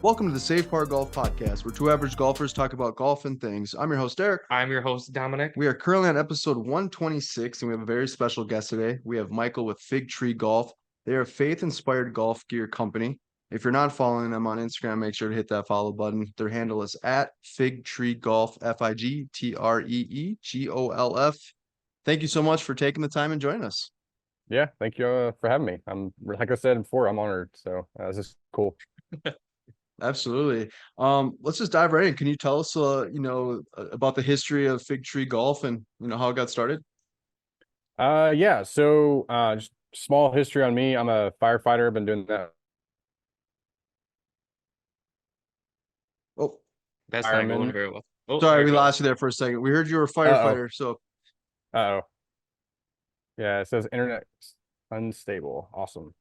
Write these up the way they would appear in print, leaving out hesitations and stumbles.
Welcome to the Save Par Golf Podcast, where two average golfers talk about golf and things. I'm your host, Eric. I'm your host, Dominic. We are currently on episode 126, and we have a very special guest today. We have Michael with Fig Tree Golf. They are a faith-inspired golf gear company. If you're not following them on Instagram, make sure to hit that follow button. Their handle is at Fig Tree Golf, FIGTREEGOLF. Thank you so much for taking the time and joining us. Yeah, thank you for having me. Like I said before, I'm honored. So this is cool. Absolutely. Let's just dive right in. Can you tell us, about the history of Fig Tree Golf and how it got started? Yeah. So just small history on me. I'm a firefighter. I've been doing that. Oh, That's not going very well. Oh, sorry, we lost you there for a second. We heard you were a firefighter. So, yeah, it says internet unstable. Awesome.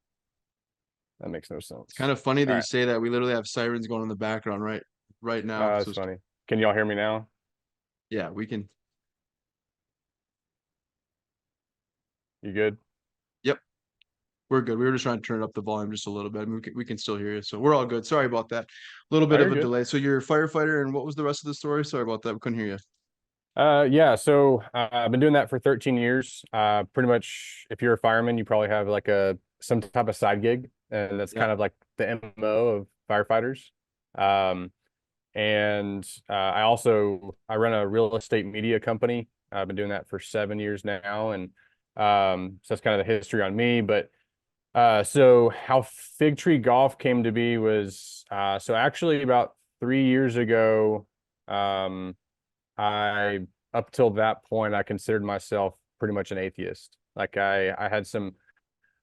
That makes no sense. It's kind of funny that you say that. We literally have sirens going in the background right now. That's funny. Can y'all hear me now? Yeah, we can. You good? Yep, we're good. We were just trying to turn up the volume just a little bit. I mean, we can still hear you, so we're all good. Sorry about that. A little bit of a delay. So you're a firefighter, and what was the rest of the story? Sorry about that. We couldn't hear you. Yeah, so I've been doing that for 13 years. Pretty much, if you're a fireman, you probably have like some type of side gig, and that's kind of like the MO of firefighters. And I run a real estate media company. I've been doing that for 7 years now, and so that's kind of the history on me. But so how Fig Tree Golf came to be was so actually about 3 years ago. Up till that point, I considered myself pretty much an atheist. Like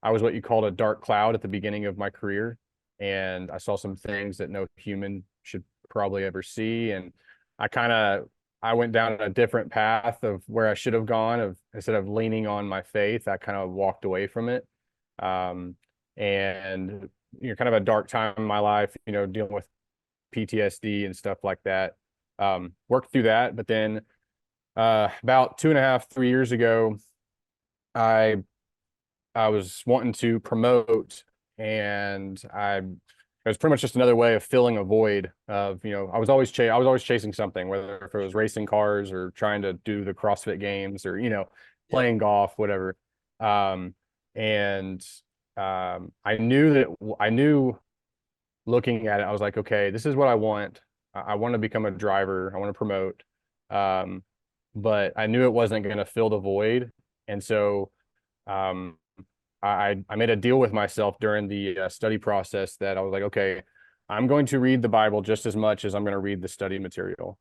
I was what you called a dark cloud at the beginning of my career, and I saw some things that no human should probably ever see. And I went down a different path of where I should have gone. Instead of leaning on my faith, I kind of walked away from it. And kind of a dark time in my life, dealing with PTSD and stuff like that. Worked through that, but then about 2.5, 3 years ago, I was wanting to promote, and it was pretty much just another way of filling a void of, I was always chasing something, whether if it was racing cars or trying to do the CrossFit games or, playing golf, whatever. I knew looking at it, I was like, okay, this is what I want. I want to become a driver. I want to promote. But I knew it wasn't going to fill the void. And so I made a deal with myself during the study process that I was like, okay, I'm going to read the Bible just as much as I'm going to read the study material.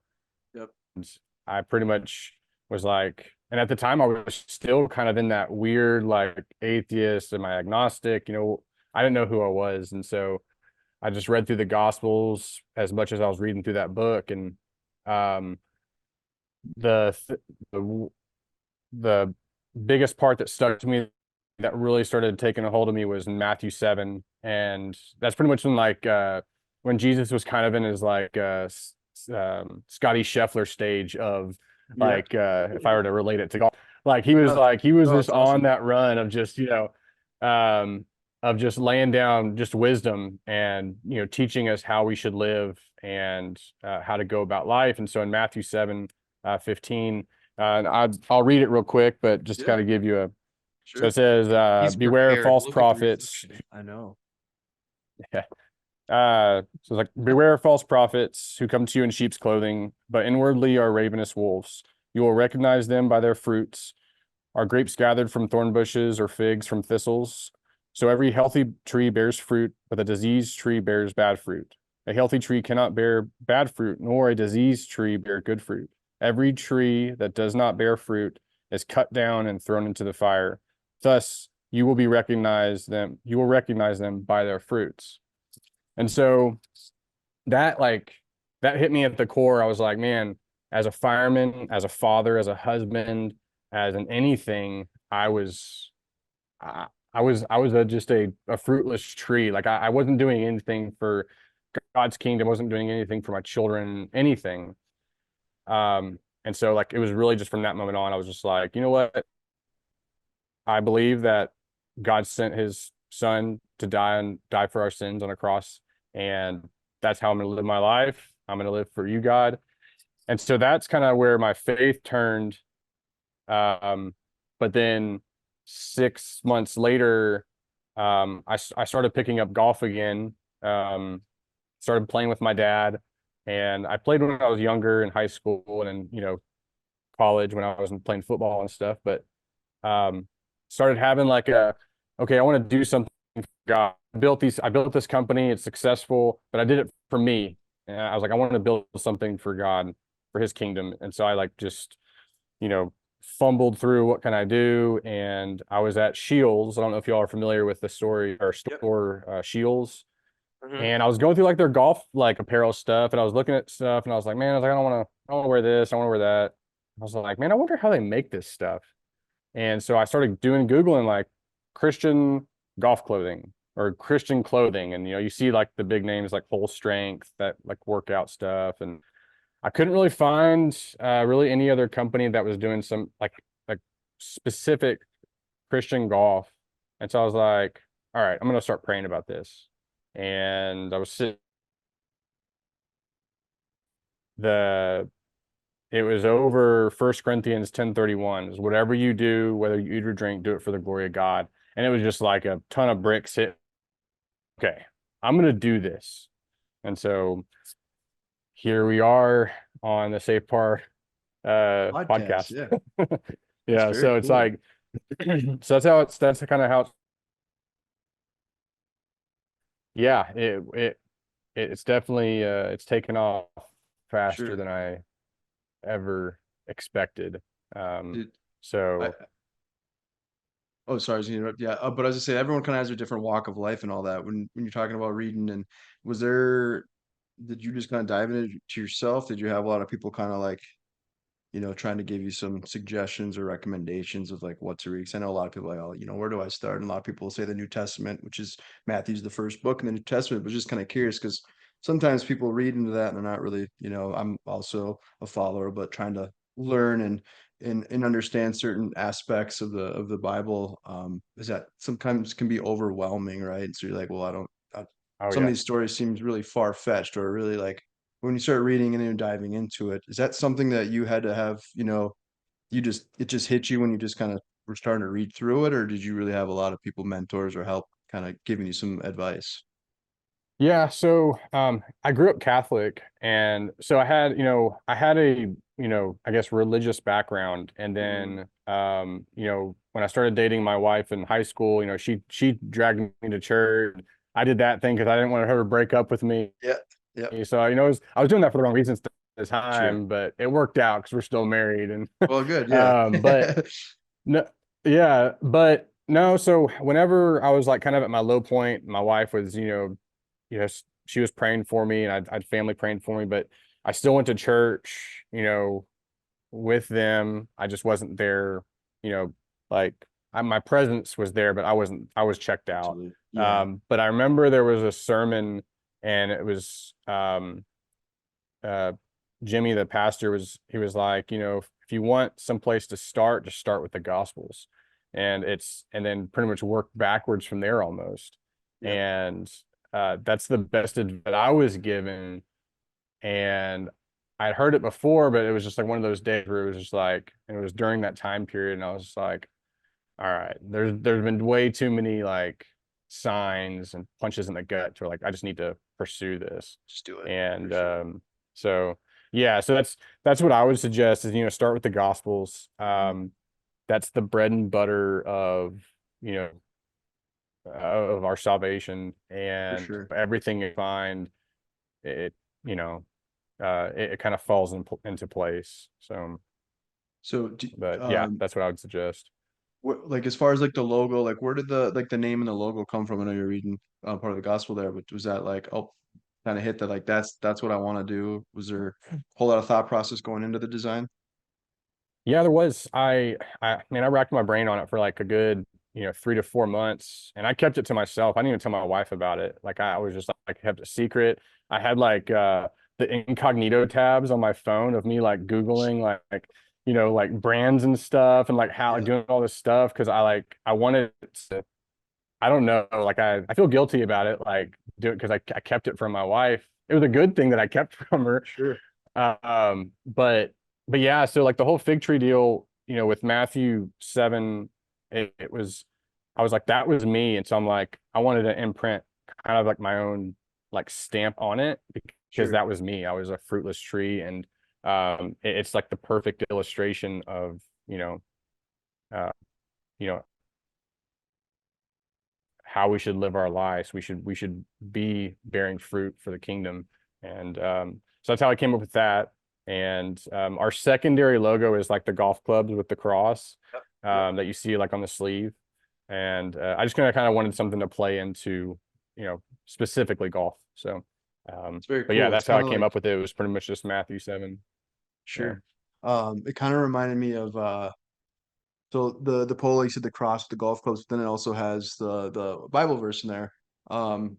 Yep. And I pretty much was like, and at the time I was still kind of in that weird, like, atheist and my agnostic, I didn't know who I was. And so I just read through the Gospels as much as I was reading through that book. And the biggest part that stuck to me that really started taking a hold of me was in Matthew 7. And that's pretty much when Jesus was kind of in his Scotty Scheffler stage of if I were to relate it to golf, he was just awesome. On that run of just, of just laying down just wisdom and, teaching us how we should live and how to go about life. And so in Matthew 7:15, and I'll read it real quick, but just kind of give you a. Sure. So it says, "Beware of false prophets." I know. Yeah. So it's like, beware of false prophets who come to you in sheep's clothing, but inwardly are ravenous wolves. You will recognize them by their fruits. Are grapes gathered from thorn bushes or figs from thistles? So every healthy tree bears fruit, but a diseased tree bears bad fruit. A healthy tree cannot bear bad fruit, nor a diseased tree bear good fruit. Every tree that does not bear fruit is cut down and thrown into the fire. Thus, you will recognize them by their fruits. And so that hit me at the core. I was like, man, as a fireman, as a father, as a husband, as an anything, I was just a fruitless tree. Like I wasn't doing anything for God's kingdom, wasn't doing anything for my children, anything. And so it was really just from that moment on, I was just like, you know what? I believe that God sent his son to die for our sins on a cross. And that's how I'm going to live my life. I'm going to live for you, God. And so that's kind of where my faith turned. But then 6 months later, I started picking up golf again. Started playing with my dad, and I played when I was younger in high school and in, college when I was playing football and stuff. But started having like okay, I want to do something for God. I built this company, it's successful, but I did it for me. And I was like, I want to build something for God, for his kingdom. And so I like just, fumbled through what can I do. And I was at Shields. I don't know if y'all are familiar with the story or store, Shields. And I was going through like their golf like apparel stuff, and I was looking at stuff, and I was like, man, I was like, I don't want to wear this, I want to wear that. I was like, man, I wonder how they make this stuff. And so I started doing Googling like Christian golf clothing or Christian clothing. And, you see like the big names like Whole Strength, that like workout stuff. And I couldn't really find really any other company that was doing some like specific Christian golf. And so I was like, all right, I'm going to start praying about this. And I was sitting, it was over 1 Corinthians 10:31 is whatever you do, whether you eat or drink, do it for the glory of God. And it was just like a ton of bricks hit. Okay, I'm going to do this. And so here we are on the Safe Par podcast. Yeah. Yeah. So it's like, so that's kind of how yeah, it's definitely it's taken off faster than I ever expected. So oh, sorry, I was gonna interrupt. Yeah, but as I say, everyone kind of has a different walk of life and all that. When you're talking about reading, and did you just kind of dive into it to yourself? Did you have a lot of people kind of like, trying to give you some suggestions or recommendations of like what to read? 'Cause I know a lot of people are like, oh, where do I start? And a lot of people will say the New Testament, which is Matthew's the first book in the New Testament, but just kind of curious because sometimes people read into that and they're not really, I'm also a follower, but trying to learn and understand certain aspects of the Bible, is that sometimes can be overwhelming, right? So you're like, well, oh some of yeah. these stories seems really far-fetched or really like when you start reading and then diving into it, is that something that you had to have, it just hit you when you just kind of were starting to read through it, or did you really have a lot of people, mentors or help kind of giving you some advice? Yeah, so I grew up Catholic, and so I had a, I guess religious background. And then when I started dating my wife in high school, she dragged me to church. I did that thing because I didn't want her to break up with me. Yeah. Yeah. So I was doing that for the wrong reasons at the Sure. time, but it worked out because we're still married. And Well, good. Yeah. but no, yeah, but no. So whenever I was like kind of at my low point, my wife was, she was praying for me, and I had family praying for me, but I still went to church, with them. I just wasn't there, like my presence was there, but I was checked out. Absolutely. Yeah. But I remember there was a sermon, and it was Jimmy, the pastor, he was like, if you want some place to start, just start with the Gospels. And then pretty much work backwards from there almost. Yeah. And that's the best advice that I was given. And I'd heard it before, but it was just like one of those days where it was just like, and it was during that time period, and I was just like, all right, there's been way too many like signs and punches in the gut to like, I just need to pursue this. Just do it. And Sure. so yeah, so that's what I would suggest is, start with the Gospels. That's the bread and butter of, of our salvation, and sure. everything you find, it it kind of falls into place. So, But yeah, that's what I would suggest. like as far as like the logo, like where did the name and the logo come from? I know you're reading part of the gospel there, but was that like, oh, kind of hit that like that's what I want to do? Was there a whole lot of thought process going into the design? Yeah, there was. I mean, I racked my brain on it for like a good, 3 to 4 months, and I kept it to myself. I didn't even tell my wife about it. Like I was just like kept it secret. I had like the incognito tabs on my phone of me like Googling like brands and stuff, and like how Yeah. doing all this stuff because I wanted to. I don't know, like I feel guilty about it, like do it because I kept it from my wife, it was a good thing that I kept from her. Sure. But yeah, so like the whole fig tree deal, with Matthew 7, it was, I was like, that was me. And so I'm like, I wanted to imprint kind of like my own like stamp on it because Sure. that was me. I was a fruitless tree. And it's like the perfect illustration of, uh, you know, how we should live our lives. We should be bearing fruit for the kingdom. And so that's how I came up with that. And our secondary logo is like the golf clubs with the cross that you see like on the sleeve. And I just kind of wanted something to play into, specifically golf. So, It's very but yeah, cool. It's that's how I kinda came like up with it. It was pretty much just Matthew 7. sure. It kind of reminded me of so the polo, you said the cross with the golf clubs, but then it also has the Bible verse in there.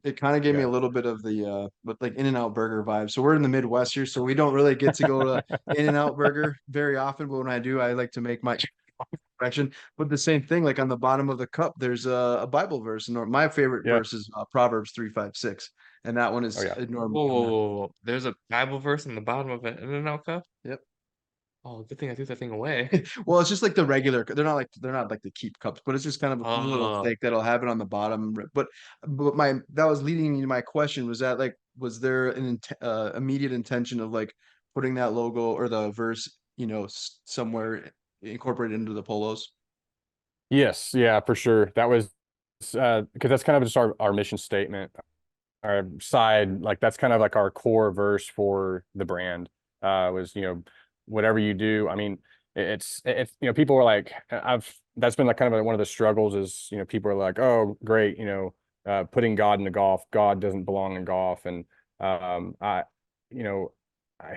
It kind of gave me Yeah. a little bit of the but like In-N-Out Burger vibe. So we're in the Midwest here, so we don't really get to go to In-N-Out Burger very often, but when I do, I like to make my correction. But the same thing, like on the bottom of the cup, there's a Bible verse, and my favorite Yeah. verse is Proverbs 3:5-6, and that one Oh is yeah. normally Whoa, there's a Bible verse in the bottom of an In-N-Out cup? Yep. Oh, good thing I threw that thing away. Well, it's just like the regular. They're not like the keep cups, but it's just kind of a little Oh, thick that'll have it on the bottom. But my that was leading me to my question was that like was there an immediate intention of like putting that logo or the verse somewhere incorporated into the polos? Yes. Yeah, for sure. That was because that's kind of just our mission statement. Our side, like that's kind of like our core verse for the brand. Was whatever you do. I mean, it's people were like, that's been like kind of one of the struggles is people are like, oh great, putting God in the golf. God doesn't belong in golf, and I you know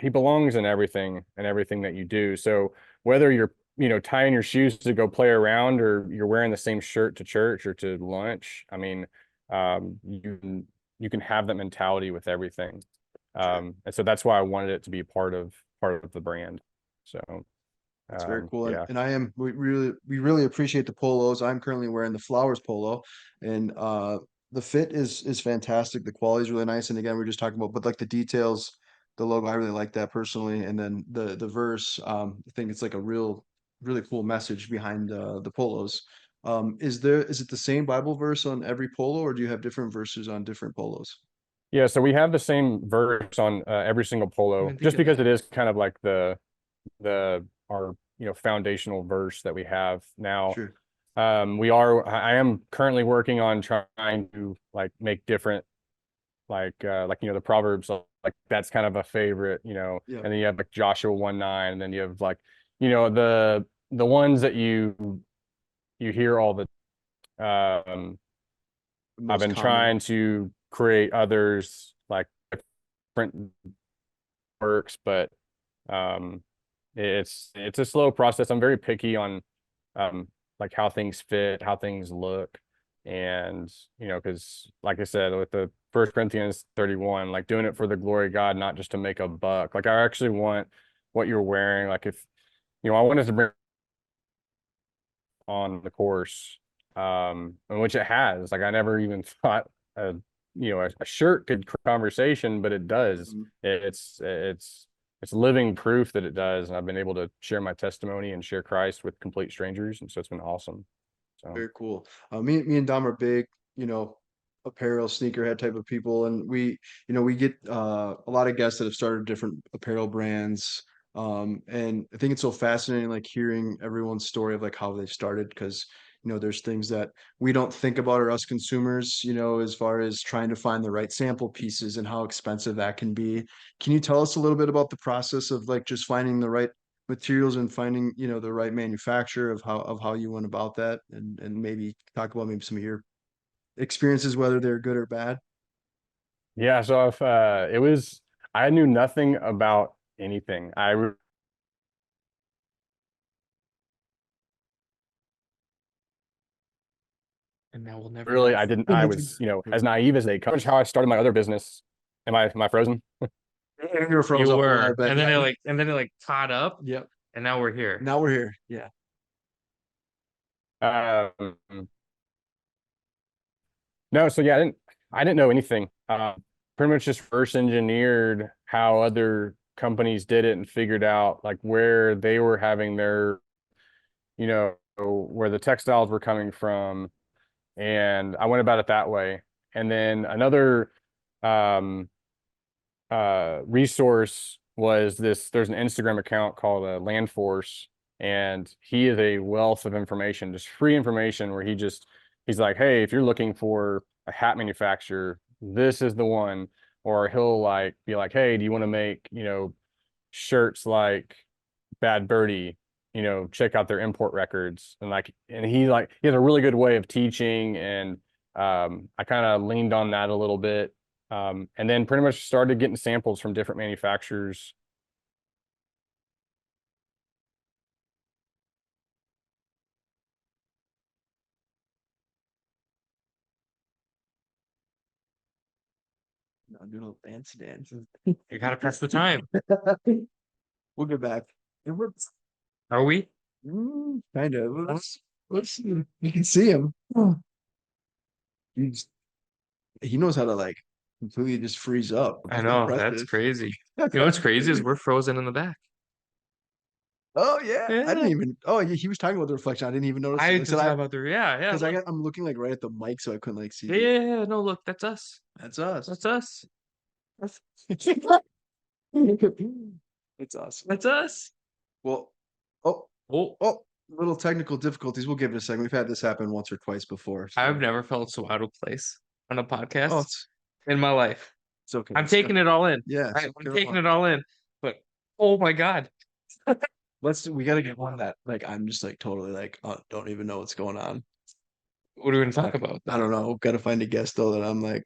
he belongs in everything and everything that you do. So whether you're tying your shoes to go play around or you're wearing the same shirt to church or to lunch, I mean, you can have that mentality with everything. Sure. And so that's why I wanted it to be part of the brand. So That's very cool. yeah. And we really appreciate the polos. I'm currently wearing the Flowers polo, and the fit is fantastic. The quality is really nice. And again, we're just talking about, but like the details, the logo, I really like that personally. And then the verse, I think it's like a really cool message behind the polos. Is it the same Bible verse on every polo, or do you have different verses on different polos? Yeah, so we have the same verse on every single didn't polo, even think just of because that. it is kind of like the our foundational verse that we have now. Sure. I am currently working on trying to like make different like the Proverbs, like that's kind of a favorite, Yeah. and then you have like Joshua 1:9, and then you have like the ones that you hear all the The I've most been common. trying to create others like different works, but um it's a slow process. I'm very picky on like how things fit, how things look. And because like I said, with the First Corinthians 31, like doing it for the glory of God, not just to make a buck. Like I actually want what you're wearing. Like if I wanted to bring on the course, and which it has. Like I never even thought a shirt could conversation, but it does. Mhm. It's living proof that it does, and I've been able to share my testimony and share Christ with complete strangers, and so it's been awesome. So Very cool. Me and Dom are big, apparel sneakerhead type of people, and we get a lot of guests that have started different apparel brands. And I think it's so fascinating, like hearing everyone's story of like how they started, because there's things that we don't think about or us consumers, as far as trying to find the right sample pieces and how expensive that can be. Can you tell us a little bit about the process of like just finding the right materials and finding the right manufacturer of how you went about that, and maybe talk about maybe some of your experiences, whether they're good or bad? yeah, so if I knew nothing about anything. And now we'll never Really, know. I didn't. I was as naive as they come. How I started my other business. Am I frozen? You were froze You up a little were, bit. and then Yeah. it like caught up, Yep. and now we're here. Now we're here. Yeah. Um, no, so yeah, I didn't know anything. pretty much just first engineered how other companies did it and figured out like where they were having their, you know, where the textiles were coming from. And I went about it that way. And then another resource was this, there's an Instagram account called Land Force, and he is a wealth of information, just free information where he's like, hey, if you're looking for a hat manufacturer, this is the one. Or he'll like be like, hey, do you want to make, shirts like Bad Birdie, check out their import records. And he has a really good way of teaching, and I kind of leaned on that a little bit. And then pretty much started getting samples from different manufacturers. I'll do a little dance. You gotta press the time. We'll get back. It works. Are we? Kind of. Let's see. You can see him. He knows how to like completely just freeze up. I know, that's Impressive. crazy. You know what's crazy is we're frozen in the back. Oh yeah. I Yeah. didn't even. Oh yeah, he was talking about the reflection. I didn't even notice. I it. just Like I said, have other, yeah, because look. I'm looking like right at the mic, so I couldn't like see. Yeah, no, look, that's us. That's us. That's us. It's us. That's us. Well, Oh, little technical difficulties. We'll give it a second. We've had this happen once or twice before. So. I've never felt so out of place on a podcast Oh, in my life. it's okay. I'm taking it all in. Yeah, I'm taking it all in. But oh my God. We gotta get one that like I'm just like totally like don't even know what's going on. What are we gonna talk about? I don't know. Gotta find a guest though that I'm like,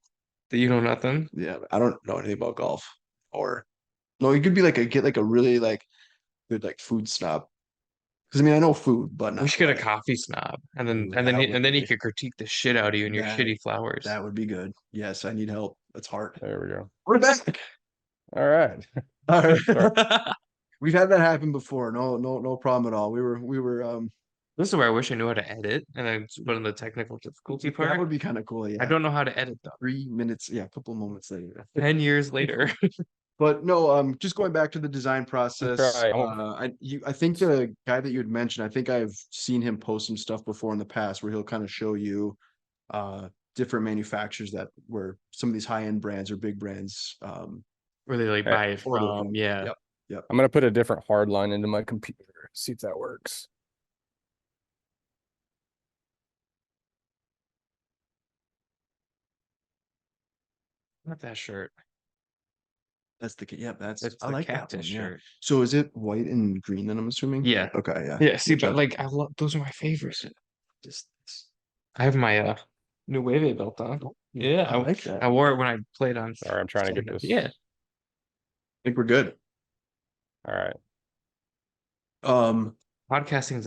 Do you know nothing? yeah, I don't know anything about golf. Or no, you could be like get like a really like good like food snob. Because I mean I know food, but We not should get a like, coffee snob, and then ooh, and then that he, would and then he be- could critique the shit out of you and your that- shitty flowers. that would be good. Yes, I need help. That's hard. There we go. We're back. All right. All right. We've had that happen before. No problem at all. We were This is where I wish I knew how to edit, and I put in the technical difficulty that part. would be kind of cool. Yeah. I don't know how to edit though. 3 minutes. Yeah, a couple moments later. 10 years later. But no, just going back to the design process. Right. I think the guy that you had mentioned, I think I've seen him post some stuff before in the past where he'll kind of show you different manufacturers that were some of these high-end brands or big brands. Where they like Okay. buy it order from. from. Yeah. Yep. I'm gonna put a different hard line into my computer. See if that works. Not that shirt. That's It's I the like that cactus one. Yeah. shirt. So is it white and green then I'm assuming? Yeah. Okay, yeah. Yeah, see, Good but job. like I love those are my favorites. Just I have my new Wave belt on. Yeah, I like that. I wore it when I played on. Sorry, I'm trying to get this. Yeah. I think we're good. All right. Podcasting's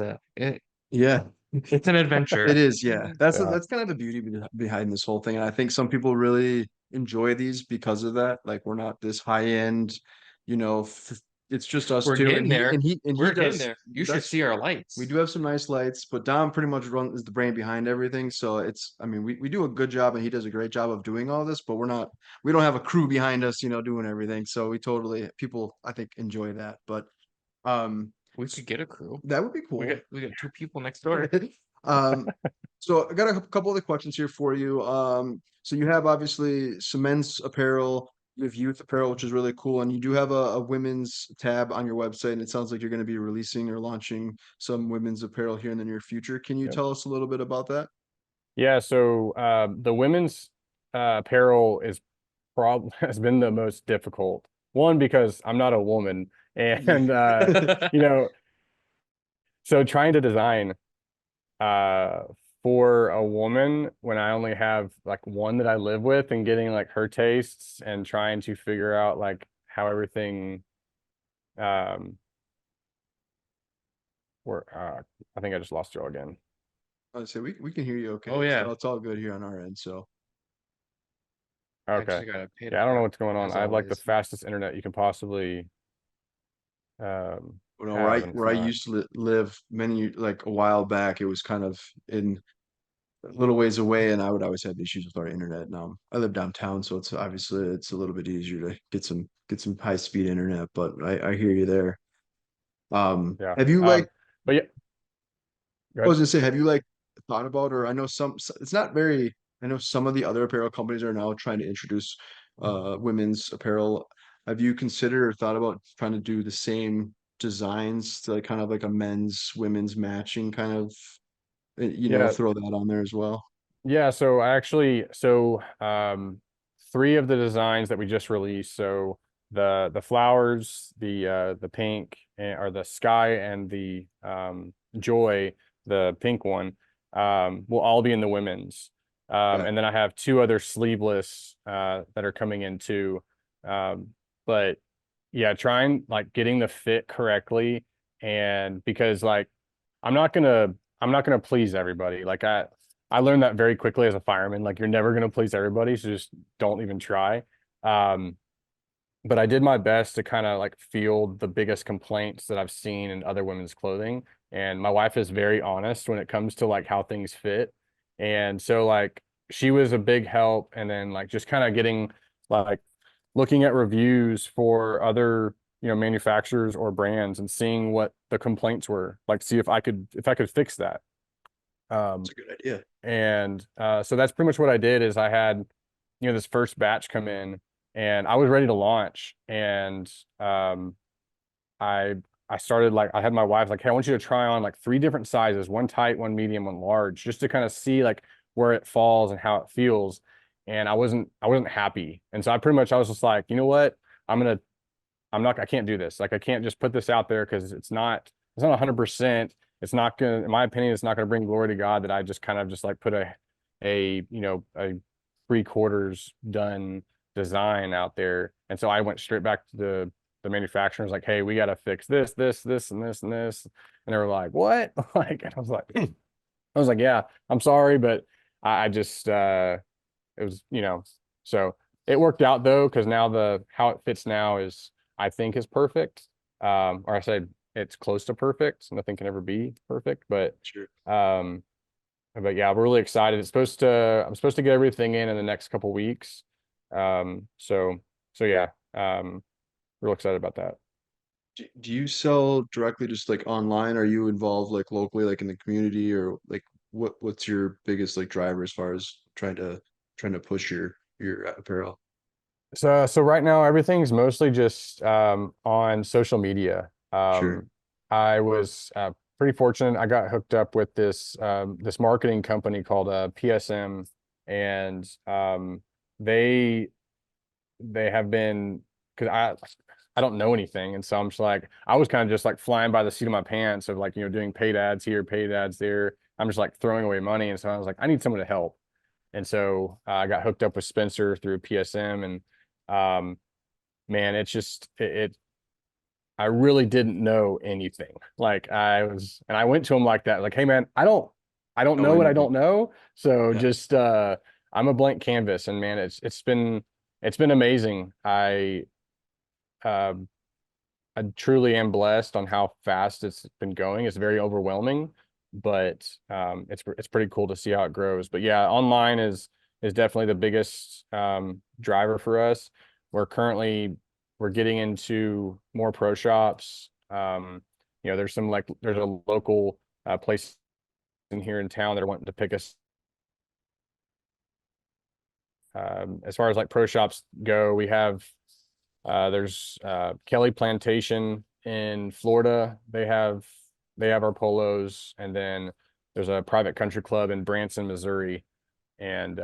Yeah. it's an adventure. It is, yeah. That's Yeah. that's kind of the beauty behind this whole thing, and I think some people really enjoy these because of that. Like we're not this high end, it's just us We're two. getting there. And he We're getting does. there. You should that's- see our lights. We do have some nice lights, but Dom pretty much is the brain behind everything. So we do a good job, and he does a great job of doing all this. But we don't have a crew behind us, doing everything. So people I think enjoy that. But We could get a crew. that would be cool. We got two people next door. So I got a couple other questions here for you. So you have obviously some men's apparel, you have youth apparel, which is really cool, and you do have a women's tab on your website, and it sounds like you're going to be releasing or launching some women's apparel here in the near future. Can you Yep. tell us a little bit about that? Yeah, so the women's apparel has been the most difficult. One, because I'm not a woman, and so trying to design for a woman when I only have like one that I live with, and getting like her tastes and trying to figure out like how everything I think I just lost you all again. I say we can hear you okay. Oh, yeah. So it's all good here on our end. So Okay. Yeah, I don't know what's going on. as I have like the always. fastest internet you can possibly where I have, and it's where I not. used to live like a while back, it was kind of in a little ways away, and I would always have issues with our internet. Now I live downtown, so it's obviously it's a little bit easier to get some high speed internet. But I hear you there. Yeah. Have you like But yeah, go I was ahead. gonna say, have you like thought about, or I know it's not very, I know some of the other apparel companies are now trying to introduce women's apparel. Have you considered or thought about trying to do the same designs to like kind of like a men's, women's matching kind of, Yeah. throw that on there as well? Yeah. So I actually, three of the designs that we just released. So the flowers, the pink or the sky and the joy, the pink one, will all be in the women's. Yeah, And then I have two other sleeveless that are coming in too. But yeah, trying like getting the fit correctly, and because like I'm not gonna please everybody. Like I learned that very quickly as a fireman. Like you're never gonna please everybody, so just don't even try. Um, but I did my best to kind of like field the biggest complaints that I've seen in other women's clothing. And my wife is very honest when it comes to like how things fit. And so like she was a big help. And then like just kind of getting like looking at reviews for other, manufacturers or brands and seeing what the complaints were, like see if I could fix that. Um, it's a good idea. and so that's pretty much what I did is I had, this first batch come in and I was ready to launch. And I I started like I had my wife like, hey, I want you to try on like three different sizes, one tight, one medium, one large, just to kind of see like where it falls and how it feels. And I wasn't happy. And so I was just like, you know what? I can't do this. Like I can't just put this out there because it's not 100%. It's not gonna, in my opinion, it's not gonna bring glory to God that I just kind of just like put a 3/4 done design out there. And so I went straight back to the manufacturer and was like, hey, we gotta fix this, and this, and this. And they were like, what? Like, and I was like, yeah, I'm sorry, but I just it was, so it worked out though, because now the how it fits now is I think is perfect. Or I said it's close to perfect. Nothing can ever be perfect, Sure. but yeah, we're really excited. I'm supposed to get everything in the next couple weeks. So yeah, real excited about that. Do you sell directly just like online? Are you involved like locally, like in the community, or like what's your biggest like driver as far as trying to push your apparel? So right now everything's mostly just on social media. Sure. I was pretty fortunate. I got hooked up with this marketing company called PSM, and they they have been because I don't know anything, and so I'm just like I was kind of just like flying by the seat of my pants of like doing paid ads here, paid ads there. I'm just like throwing away money, and so I was like I need someone to help. And so I got hooked up with Spencer through PSM, and um, man, it's just I really didn't know anything. Like and I went to him like that, like, hey man, I don't Know know what I anything? don't know. So Yeah. just I'm a blank canvas, and man, it's been amazing. Um I truly am blessed on how fast it's been going. It's very overwhelming, but it's pretty cool to see how it grows. But yeah, online is definitely the biggest driver for us. We're currently we're getting into more pro shops. There's a local place in here in town that are wanting to pick us. As far as like pro shops go, we have there's Kelly Plantation in Florida. They have our polos, and then there's a private country club in Branson, Missouri, and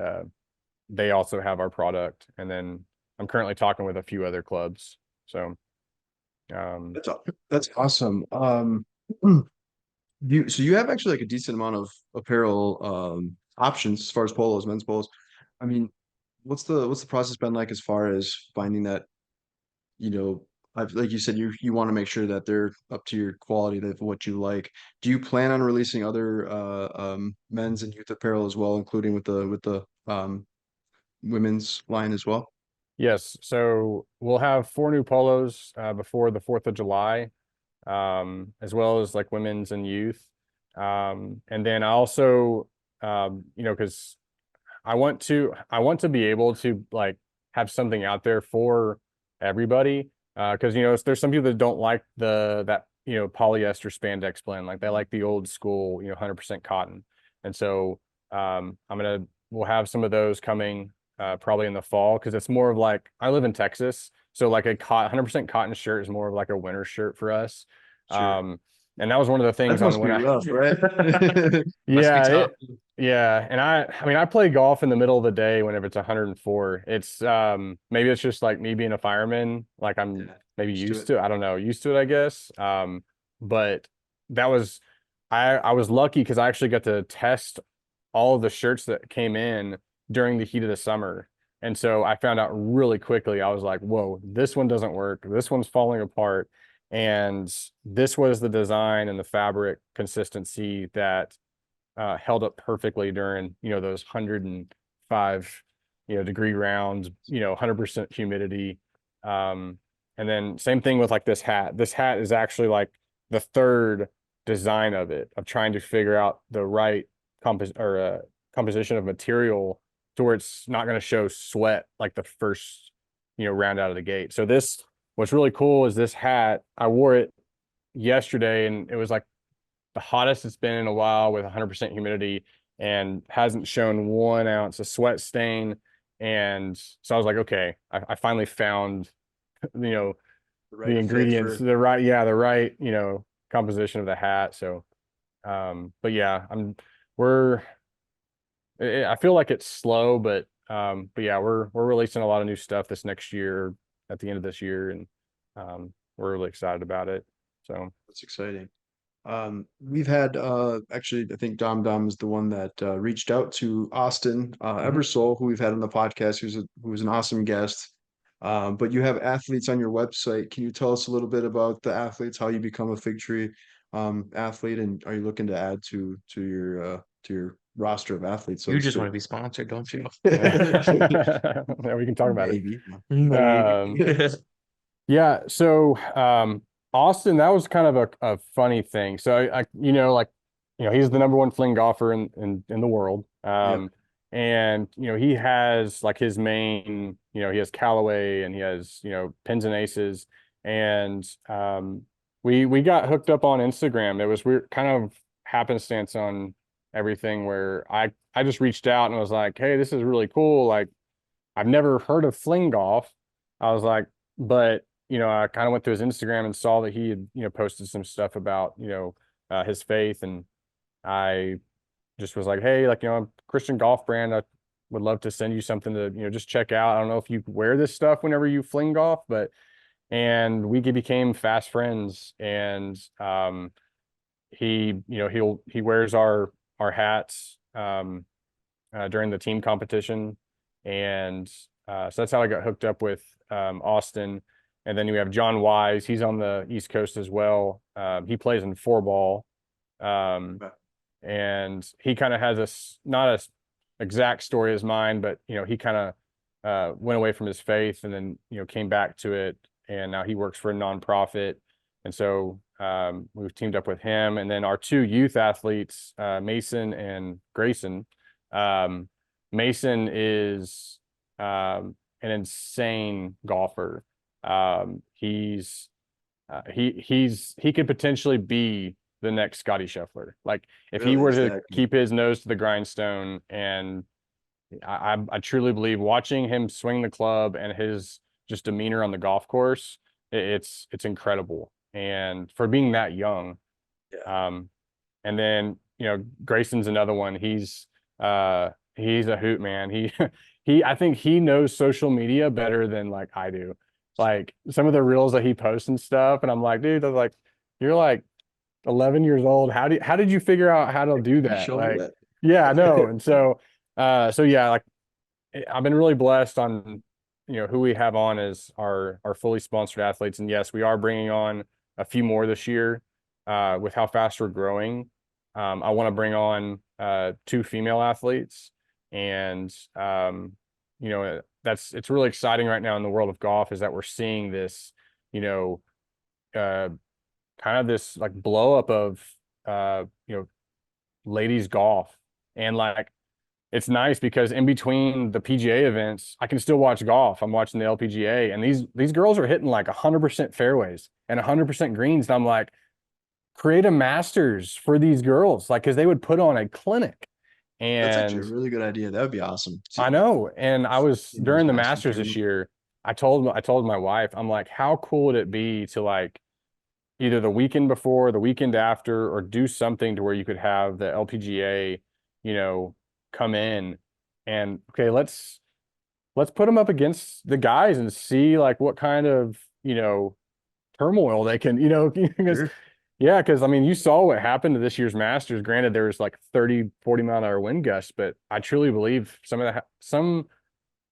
they also have our product. And then I'm currently talking with a few other clubs. So That's that's awesome. Do you have actually like a decent amount of apparel options as far as polos, men's polos? I mean, what's the process been like as far as finding that, you know, like you said, you want to make sure that they're up to your quality of what you like. Do you plan on releasing other men's and youth apparel as well, including with the women's line as well? yes, so we'll have four new polos before the 4th of July, as well as like women's and youth. And then I also because I want to be able to like have something out there for everybody. Because there's some people that don't like that polyester spandex blend, like they like the old school 100% cotton. And so we'll have some of those coming probably in the fall, because it's more of like, I live in Texas, so like 100% cotton shirt is more of like a winter shirt for us. Sure. And that was one of the That things must on be when rough, right? Must be tough. yeah, and I mean I play golf in the middle of the day whenever it's 104. It's maybe it's just like me being a fireman, like I'm Yeah, maybe used to used it. to it. I don't know, used to it, I guess. But that was I was lucky because I actually got to test all of the shirts that came in during the heat of the summer. And so I found out really quickly, I was like, whoa, this one doesn't work. This one's falling apart. And this was the design and the fabric consistency that held up perfectly during those 105 degree rounds, 100% humidity. And then same thing with like this hat. This hat is actually like the third design of trying to figure out the right composition of material to where it's not going to show sweat like the first round out of the gate. So this, what's really cool is this hat, I wore it yesterday and it was like the hottest it's been in a while with 100% humidity, and hasn't shown 1 ounce of sweat stain. And so I was like, okay, I finally found you know The the right fit ingredients, for. the right composition of the hat. So but yeah, we're I feel like it's slow, but yeah, we're releasing a lot of new stuff this next year, at the end of this year, and we're really excited about it. So That's exciting. We've had actually, I think Dom Dom is the one that reached out to Austin Ebersole, who we've had on the podcast, who was an awesome guest. But you have athletes on your website. Can you tell us a little bit about the athletes, how you become a Fig Tree athlete, and are you looking to add to your roster of athletes, so You to just want speak? to be sponsored, don't you? yeah, we can talk about it. Maybe. Um, Yeah, so Austin, that was kind of a funny thing. So he's the number one fling golfer in the world. Yep. And he has like his main, he has Callaway and he has, Pins and Aces. And we got hooked up on Instagram. It was weird, kind of happenstance on everything, where I just reached out and was like, hey, this is really cool. Like, I've never heard of fling golf. I was like, but I kind of went through his Instagram and saw that he had, posted some stuff about, his faith. And I just was like, hey, like, I'm a Christian golf brand. I would love to send you something to, just check out. I don't know if you wear this stuff whenever you fling golf, and we became fast friends. And he wears our hats during the team competition. And so that's how I got hooked up with Austin. And then we have John Wise. He's on the East Coast as well. He plays in 4-ball. And he kind of has not a exact story as mine, but he kind of went away from his faith and then came back to it, and now he works for a nonprofit. And so we've teamed up with him, and then our two youth athletes, Mason and Grayson. Mason is an insane golfer. He could potentially be the next Scotty Scheffler. Like, if he Really, were is to that keep his nose to the grindstone, and I truly believe watching him swing the club and his just demeanor on the golf course, it's incredible. And for being that young, Yeah. and then Grayson's another one. He's a hoot, man. I think he knows social media better than like I do. Like, some of the reels that he posts and stuff, and I'm like, dude, I was like, you're like 11 years old. How did you figure out how to do that? Show me Like, that. yeah, I know. And so yeah, like, I've been really blessed on who we have on as our fully sponsored athletes. And yes, we are bringing on a few more this year with how fast we're growing. I want to bring on 2 female athletes, and it's really exciting right now in the world of golf, is that we're seeing this uh, kind of this like blow up of ladies golf. And like, it's nice because in between the PGA events, I can still watch golf. I'm watching the LPGA, and these girls are hitting like 100% fairways and 100% greens. And I'm like, create a Masters for these girls, like, because they would put on a clinic. That's actually a And really good idea. That would be awesome. I know. And I was In those during the Masters Masters this tournament. year, I told my wife, I'm like, how cool would it be to like either the weekend before, the weekend after, or do something to where you could have the LPGA, you know, come in and okay, let's put them up against the guys and see like what kind of, you know, turmoil they can, you know, because Sure. yeah, because I mean, you saw what happened to this year's Masters. Granted, there was like 30, 40-mile-an-hour wind gusts, but I truly believe some of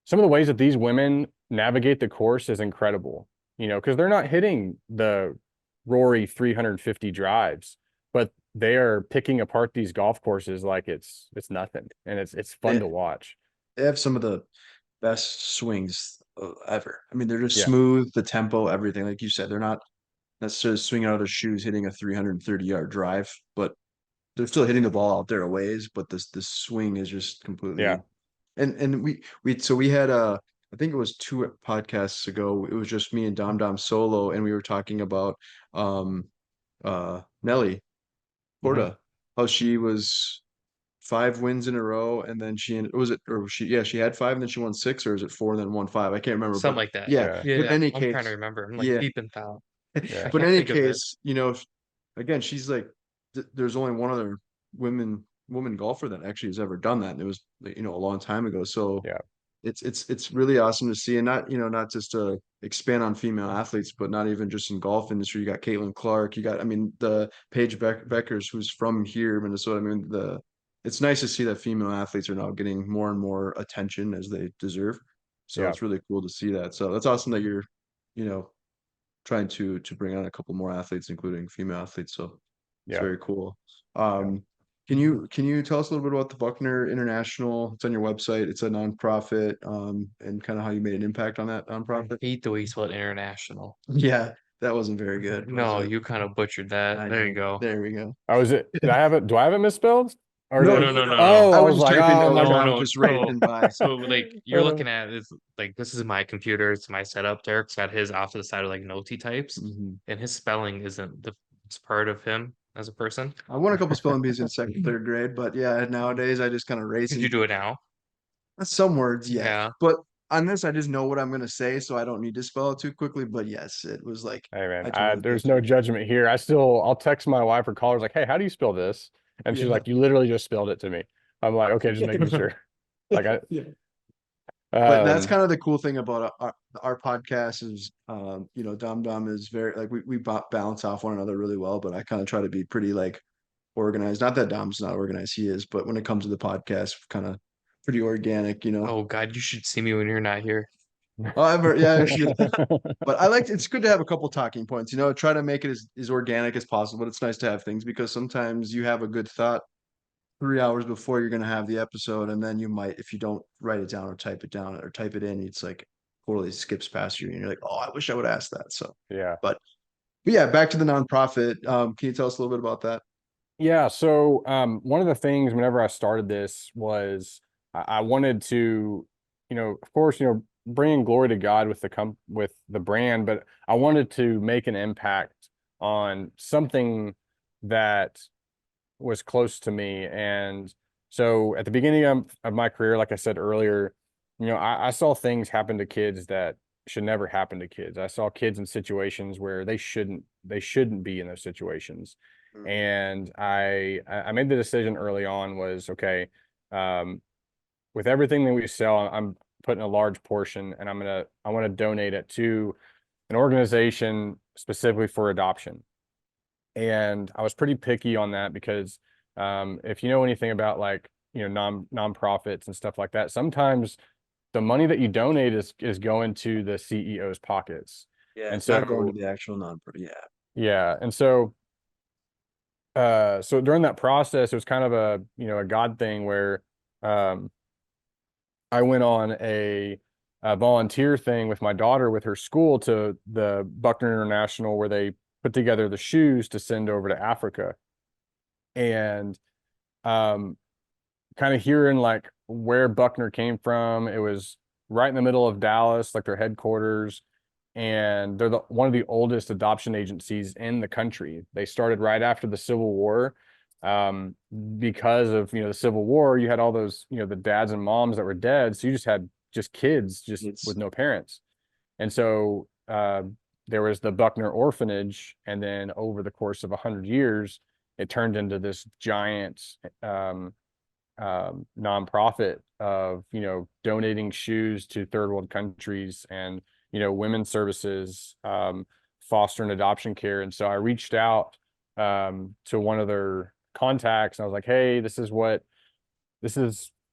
the ways that these women navigate the course is incredible, you know, because they're not hitting the Rory 350 drives, but they are picking apart these golf courses like it's nothing, and it's fun They, to watch. they have some of the best swings ever. I mean, they're just Yeah, smooth, the tempo, everything. Like you said, they're not necessarily swinging out of their shoes, hitting a 330-yard drive, but they're still hitting the ball out there a ways. But this swing is just yeah. completely. And we had I think it was two podcasts ago. It was just me and Dom Dom solo, and we were talking about um Nelly Mhm. Porta, how she was 5 wins in a row, and then was it, or she, yeah, she had five and then she won six, or is it four and then won five? I can't remember, Something but like that. yeah, Yeah, Yeah, but in yeah. any I'm trying to case, remember. I'm like yeah, deep in foul. I yeah, but in can't any think of it. case, again, she's like, there's only one other woman golfer that actually has ever done that, and it was a long time ago. So yeah, it's really awesome to see, and not just to expand on female athletes, but not even just in golf industry. You got Caitlin Clark, you got, I mean, the Paige Beckers, who's from here, Minnesota. I mean, it's nice to see that female athletes are now getting more and more attention as they deserve. So yeah, it's really cool to see that. So that's awesome that you're, you know, trying to bring on a couple more athletes, including female athletes. So it's yeah, very cool. yeah. Can you tell us a little bit about the Buckner International? It's on your website. It's a nonprofit, and kind of how you made an impact on that I nonprofit. hate the way you spelled international. Yeah, that wasn't very good, was No, it? you kind of butchered that. I There you know. go. There we go. Oh, is it? Did I have it? Do I have it misspelled? Or No, did? No, no, no, no. no, no. Oh, I I was was just like, typing oh my notes No, down, God. no. just So, racing by. so like you're looking at this, like this is my computer. It's my setup. Derek's got his off to the side of like notes he types, Mhm. and his spelling isn't the it's part of him as a person. I won a couple spelling bees in second, third grade, but yeah, nowadays I just kind of Could you racing. do it now? Some words, yes. Yeah. But on this, I just know what I'm gonna say, so I don't need to spell it too quickly. But yes, it was like Hey man, I totally there's butchered no it. judgment here. I'll text my wife or call her like, hey, how do you spell this? And she's Yeah. like, you literally just spelled it to me. I'm like, okay, just making sure. Like Yeah. I, But that's kind of the cool thing about our podcast is, Dom Dom is very, like, we balance off one another really well, but I kind of try to be pretty like organized. Not that Dom's not organized, he is, but when it comes to the podcast, kind of pretty organic. Oh God, you should see me when you're not here. However, yeah, but it's good to have a couple talking points, try to make it as organic as possible. But it's nice to have things because sometimes you have a good thought 3 hours before you're going to have the episode, and then you might, if you don't write it down or type it down or type it in, it's like totally skips past you, and you're like, oh, I wish I would ask that. So, yeah. but yeah, back to the nonprofit. Can you tell us a little bit about that? Yeah. So one of the things whenever I started this was I wanted to, of course, bringing glory to God with with the brand, but I wanted to make an impact on something that was close to me. And so at the beginning of my career, like I said earlier, I saw things happen to kids that should never happen to kids. I saw kids in situations where they shouldn't be in those situations. Mhm. And I made the decision early on was okay, um, with everything that we sell, I'm putting a large portion and I want to donate it to an organization specifically for adoption. And I was pretty picky on that because if you know anything about like nonprofits and stuff like that, sometimes the money that you donate is going to the CEO's pockets. Yeah, And it's not going so to the actual nonprofit. Yeah. yeah, and so during that process, it was kind of a God thing where um I went on a volunteer thing with my daughter with her school to the Buckner International where they put together the shoes to send over to Africa. And um kind of hearing like where Buckner came from. It was right in the middle of Dallas, like their headquarters, and they're one of the oldest adoption agencies in the country. They started right after the Civil War. Because of, the Civil War, you had all those, the dads and moms that were dead. So you just had just kids just with no parents. And so there was the Buckner Orphanage. And then over the course of 100 years, it turned into this giant nonprofit of, donating shoes to third world countries and, women's services, foster and adoption care. And so I reached out to one of their contacts, and I was like, hey, this is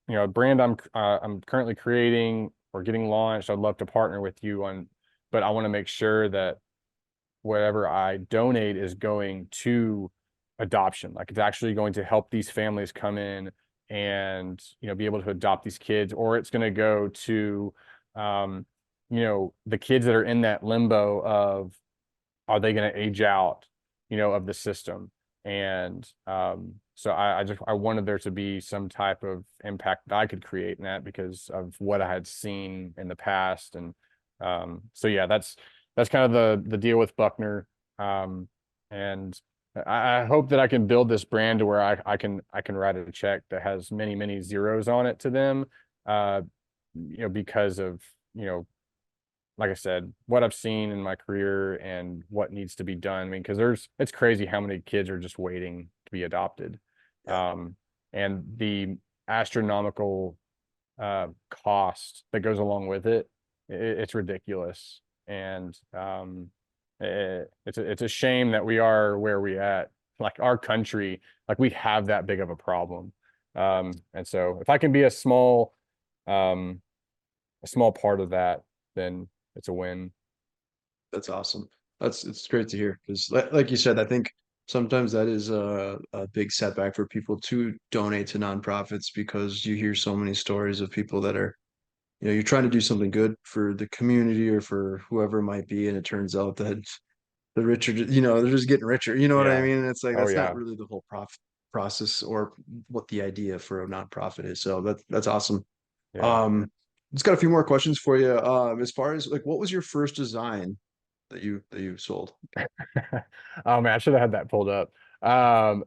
a brand I'm currently creating or getting launched. I'd love to partner with you on, but I want to make sure that whatever I donate is going to adoption. Like, it's actually going to help these families come in and, be able to adopt these kids, or it's going to go to, the kids that are in that limbo of, are they going to age out, of the system? And so I wanted there to be some type of impact that I could create in that because of what I had seen in the past. And so yeah, that's kind of the deal with Buckner. And I hope that I can build this brand to where I can write a check that has many, many zeros on it to them, because of, like I said, what I've seen in my career and what needs to be done. I mean, because it's crazy how many kids are just waiting to be adopted. Yeah. And the astronomical cost that goes along with it's ridiculous. And it's a shame that we are where we at, like our country, like we have that big of a problem. And so if I can be a small part of that, then it's a win. That's awesome. It's great to hear because, like you said, I think sometimes that is a big setback for people to donate to nonprofits because you hear so many stories of people that are, you're trying to do something good for the community or for whoever it might be, and it turns out that the richer, they're just getting richer. You know what I Yeah. mean? And it's like Oh that's not yeah. really the whole profit process or what the idea for a nonprofit is. So that's awesome. Yeah. Um, just got a few more questions for you. As far as like, what was your first design that you sold? Oh man, I should have had that pulled up.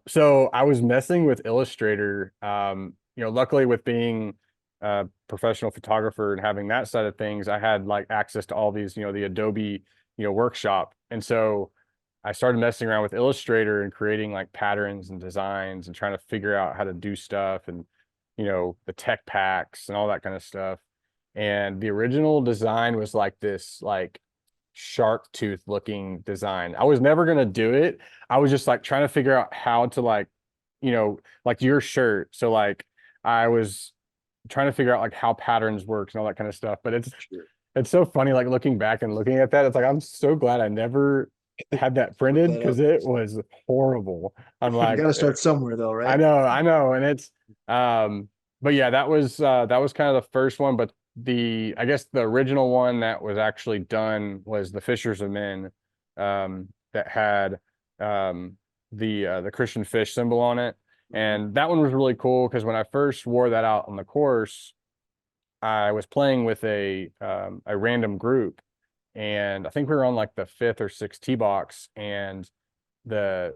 So I was messing with Illustrator. Luckily with being a professional photographer and having that side of things, I had like access to all these, the Adobe, workshop. And so I started messing around with Illustrator and creating like patterns and designs and trying to figure out how to do stuff and, the tech packs and all that kind of stuff. And the original design was like this, like shark tooth looking design. I was never gonna do it. I was just like trying to figure out how to like your shirt. So like I was trying to figure out like how patterns works and all that kind of stuff. But it's so funny like looking back and looking at that. It's like I'm so glad I never had that Put printed that because up. it was horrible. I'm You like, got to start somewhere though, right? I know, and it's but yeah, that was kind of the first one, but I guess the original one that was actually done was the Fishers of Men, that had the Christian fish symbol on it. And that one was really cool because when I first wore that out on the course, I was playing with a random group, and I think we were on like the fifth or sixth tee box, and the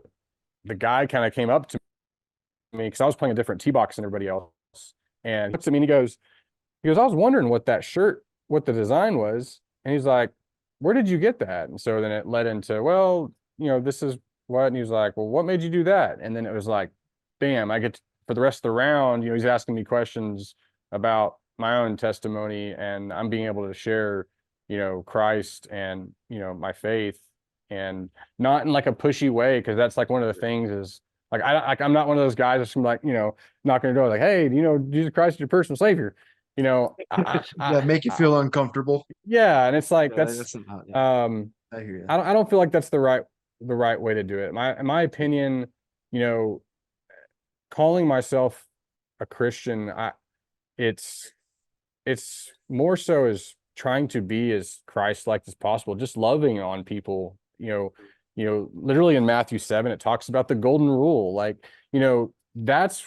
guy kind of came up to me because I was playing a different tee box than everybody else, and he looks at me and he goes, I was wondering what the design was, and he's like, where did you get that? And so then it led into, well, this is what, and he was like, well, what made you do that? And then it was like, bam, I get to, for the rest of the round, he's asking me questions about my own testimony, and I'm being able to share, Christ and, my faith, and not in like a pushy way, because that's like one of the things is like I'm not one of those guys that's like, knocking the door like, hey, Jesus Christ is your personal savior. Yeah, make you feel uncomfortable. Yeah, and it's like Yeah, that's not, yeah, um I hear you. I don't feel like that's the right way to do it. In my opinion, you know, calling myself a Christian, it's it's more so as trying to be as Christ-like as possible, just loving on people, literally in Matthew 7, it talks about the golden rule. Like, that's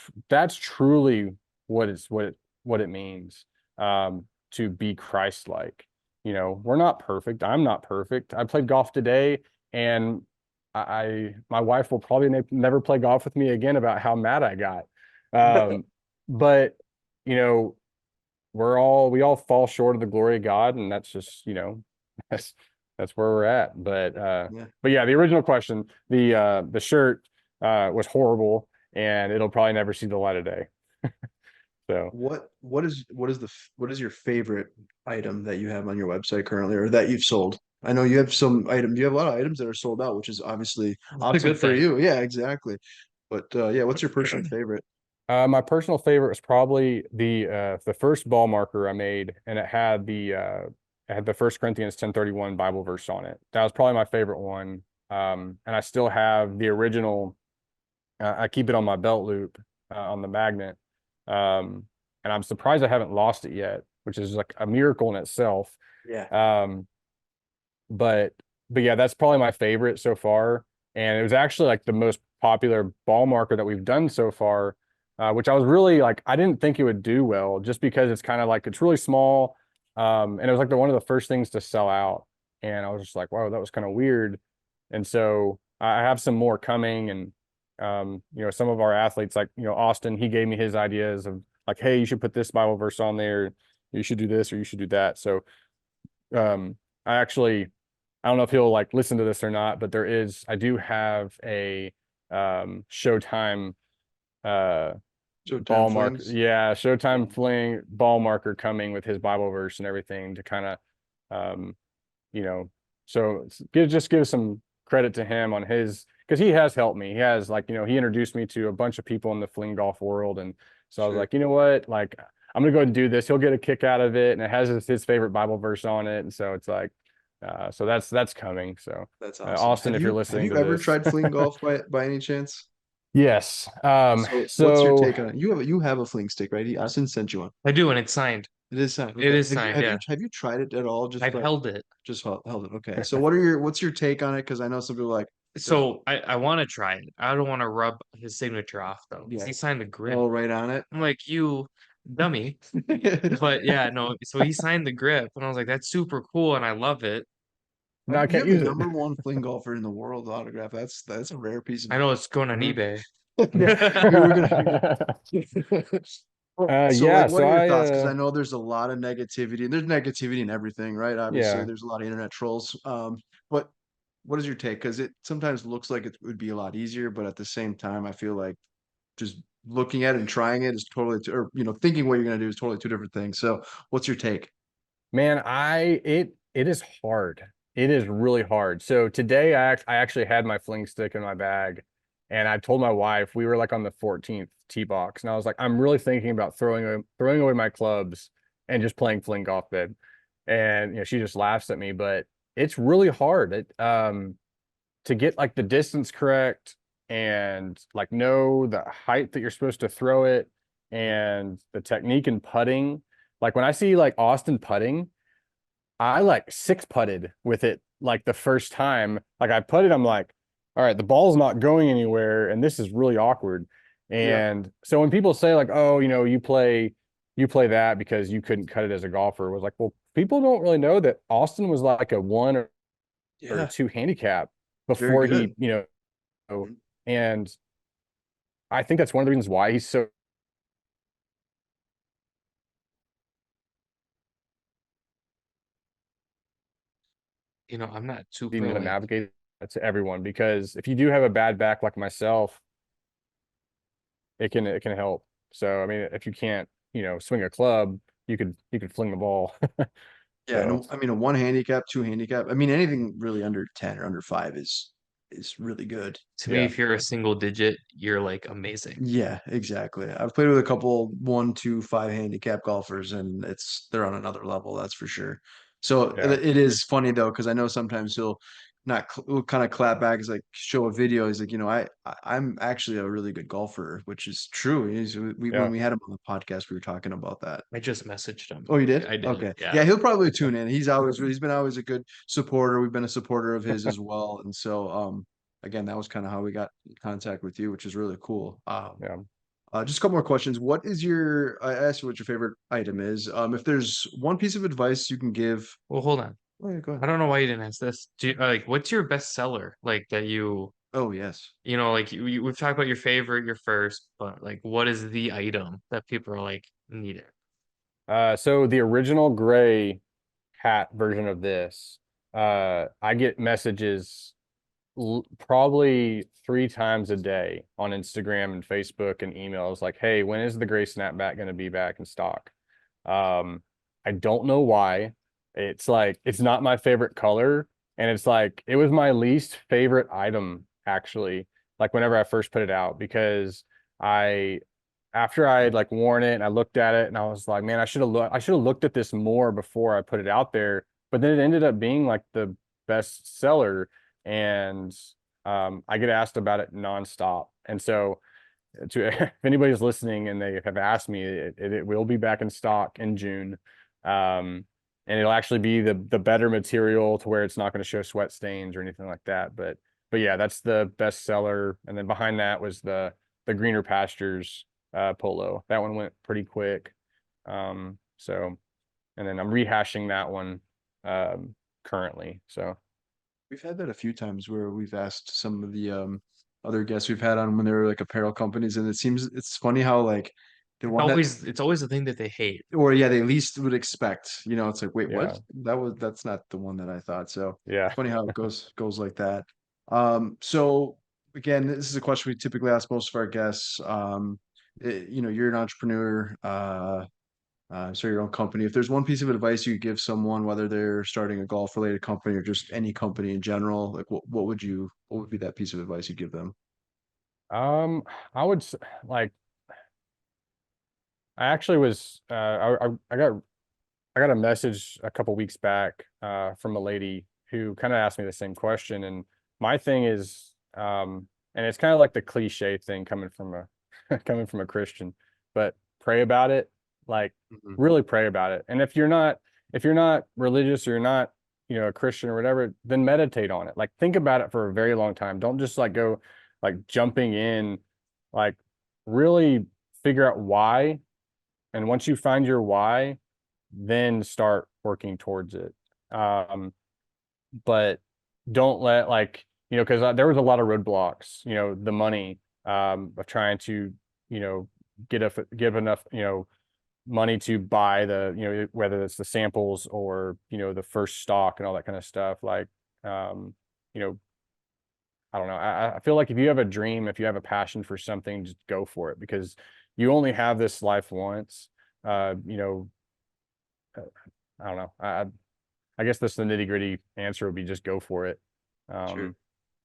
truly what it means to be Christ-like. You know, we're not perfect. I'm not perfect. I played golf today, and my wife will probably never play golf with me again about how mad I got. But you know, we all fall short of the glory of God, and that's just, you know, that's where we're at. But yeah, the original question, the shirt was horrible, and it'll probably never see the light of day. So What is your favorite item that you have on your website currently, or that you've sold? I know you have some items. You have a lot of items that are sold out, which is obviously a awesome good for thing. you. Yeah, exactly. But yeah, what's your personal favorite? my personal favorite was probably the first ball marker I made, and it had the First Corinthians 10:31 Bible verse on it. That was probably my favorite one. And I still have the original. I keep it on my belt loop on the magnet. And I'm surprised I haven't lost it yet, which is like a miracle in itself. Yeah. Um, but yeah, that's probably my favorite so far. And it was actually like the most popular ball marker that we've done so far, which I was really like, I didn't think it would do well just because it's kind of like it's really small. And it was like one of the first things to sell out. And I was just like, wow, that was kind of weird. And so I have some more coming, and you know, some of our athletes, like, you know, Austin, he gave me his ideas of like, hey, you should put this Bible verse on there, you should do this or you should do that. So I actually, I don't know if he'll like listen to this or not, but I do have a Showtime ball marker. Flings. Yeah, Showtime Fling ball marker coming with his Bible verse and everything to kind of you know, so just give some credit to him on his, because he has helped me. He has, like, you know, he introduced me to a bunch of people in the fling golf world. And so I was Sure. like, you know what, like, I'm gonna go ahead and do this. He'll get a kick out of it, and it has his favorite Bible verse on it. And so it's like, so that's coming. So That's awesome. Austin, if you're Have listening you to ever this, tried fling golf by any chance? yes. So what's your So take on it? You have a fling stick, right? Austin sent you one. I do, and it's signed. It is signed. It Okay. is signed, yeah. Have you tried it at all? I've held it. Just held it. Okay. So what's your take on it? Because I know some people are like, So I want to try it. I don't want to rub his signature off though. Yeah. He signed the grip. oh, right on it. I'm like, you dummy. But yeah, no. So he signed the grip, and I was like, that's super cool, and I love it. no, I You can't have the use it. number one fling golfer in the world autograph. That's a rare piece of. I know it's going on Mhm. eBay. So Yeah, like, what so are your I thoughts? Because I know there's a lot of negativity, and there's negativity in everything, right? Obviously, yeah. there's a lot of internet trolls. But what is your take? Because it sometimes looks like it would be a lot easier, but at the same time, I feel like just looking at it and trying it is totally, or thinking what you're gonna do is totally two different things. So, what's your take? Man, it is hard. It is really hard. So today I actually had my fling stick in my bag, and I told my wife, we were like on the 14th tee box, and I was like, I'm really thinking about throwing away my clubs and just playing fling golf bed. And she just laughs at me, but it's really hard. To get like the distance correct, and like know the height that you're supposed to throw it, and the technique in putting. Like when I see like Austin putting, I like six putted with it like the first time. Like I putted, I'm like, all right, the ball's not going anywhere, and this is really awkward. Yeah. And so when people say like, oh, you play that because you couldn't cut it as a golfer, it was like, well, people don't really know that Austin was like a 1 or Yeah, 2 handicap very before good. Mhm. and I think that's one of the reasons why he's so I'm not even super to like navigate that to everyone, because if you do have a bad back like myself, it can help. So I mean, if you can't, swing a club, you could fling the ball. Yeah, So and I mean a one handicap, two handicap. I mean anything really under 10 or under 5 is really good. to me, yeah. if you're a single digit, you're like amazing. Yeah, exactly. I've played with a couple 1, 2, 5 handicap golfers, and they're on another level, that's for sure. So Yeah. it is funny though, because I know sometimes he'll not will kind of clap back. He's like show a video. He's like, I'm actually a really good golfer, which is true. When Yeah. we had him on the podcast, we were talking about that. I just messaged him. Oh, you did? I did. Okay. Yeah. Yeah, he'll probably tune in. He's been always a good supporter. We've been a supporter of his as well. And so again, that was kind of how we got in contact with you, which is really cool. Yeah. Just a couple more questions. What is I asked you what your favorite item is. If there's one piece of advice you can give. Well, hold on. Oh, yeah, go I ahead. don't know why you didn't ask this. Like, what's your best seller? Like that Oh, yes. like we've talked about your favorite, your first, but like, what is the item that people are like needing? So the original gray hat version of this, I get messages probably 3 times a day on Instagram and Facebook and emails like, hey, when is the gray snapback going to be back in stock? I don't know why. It's like, it's not my favorite color. And it's like, it was my least favorite item, actually, like whenever I first put it out, because I, after I had like worn it and I looked at it and I was like, man, I should have looked at this more before I put it out there. But then it ended up being like the best seller, and I get asked about it nonstop. And so, if anybody's listening and they have asked me, it will be back in stock in June, and it'll actually be the better material to where it's not going to show sweat stains or anything like that. But yeah, that's the best seller. And then behind that was the Greener Pastures polo. That one went pretty quick. So, and then I'm rehashing that one currently. So. We've had that a few times where we've asked some of the other guests we've had on when they were like apparel companies, and it's funny how like the one that It's always the thing that they hate. or yeah, they least would expect. It's like, wait, Yeah. what? That's not the one that I thought. So Yeah. funny how it goes like that. So again, this is a question we typically ask most of our guests. You're an entrepreneur, so your own company. If there's one piece of advice you could give someone, whether they're starting a golf related company or just any company in general, like what would be that piece of advice you'd give them? Um, like, I actually was I got a message a couple weeks back from a lady who kind of asked me the same question. And my thing is, and it's kind of like the cliche thing coming from a coming from a Christian, but pray about it. Like, Mhm. really pray about it. And if you're not religious, or you're not, a Christian or whatever, then meditate on it. Like, think about it for a very long time. Don't just like go like jumping in, like, really figure out why. And once you find your why, then start working towards it. But don't let, like, because there was a lot of roadblocks, the money, of trying to, give enough, money to buy whether it's the samples or, the first stock and all that kind of stuff. Like, you know, I don't know. I feel like if you have a dream, if you have a passion for something, just go for it, because you only have this life once. Uh, you know, I don't know. I guess that's the nitty gritty answer would be just go for it. Sure.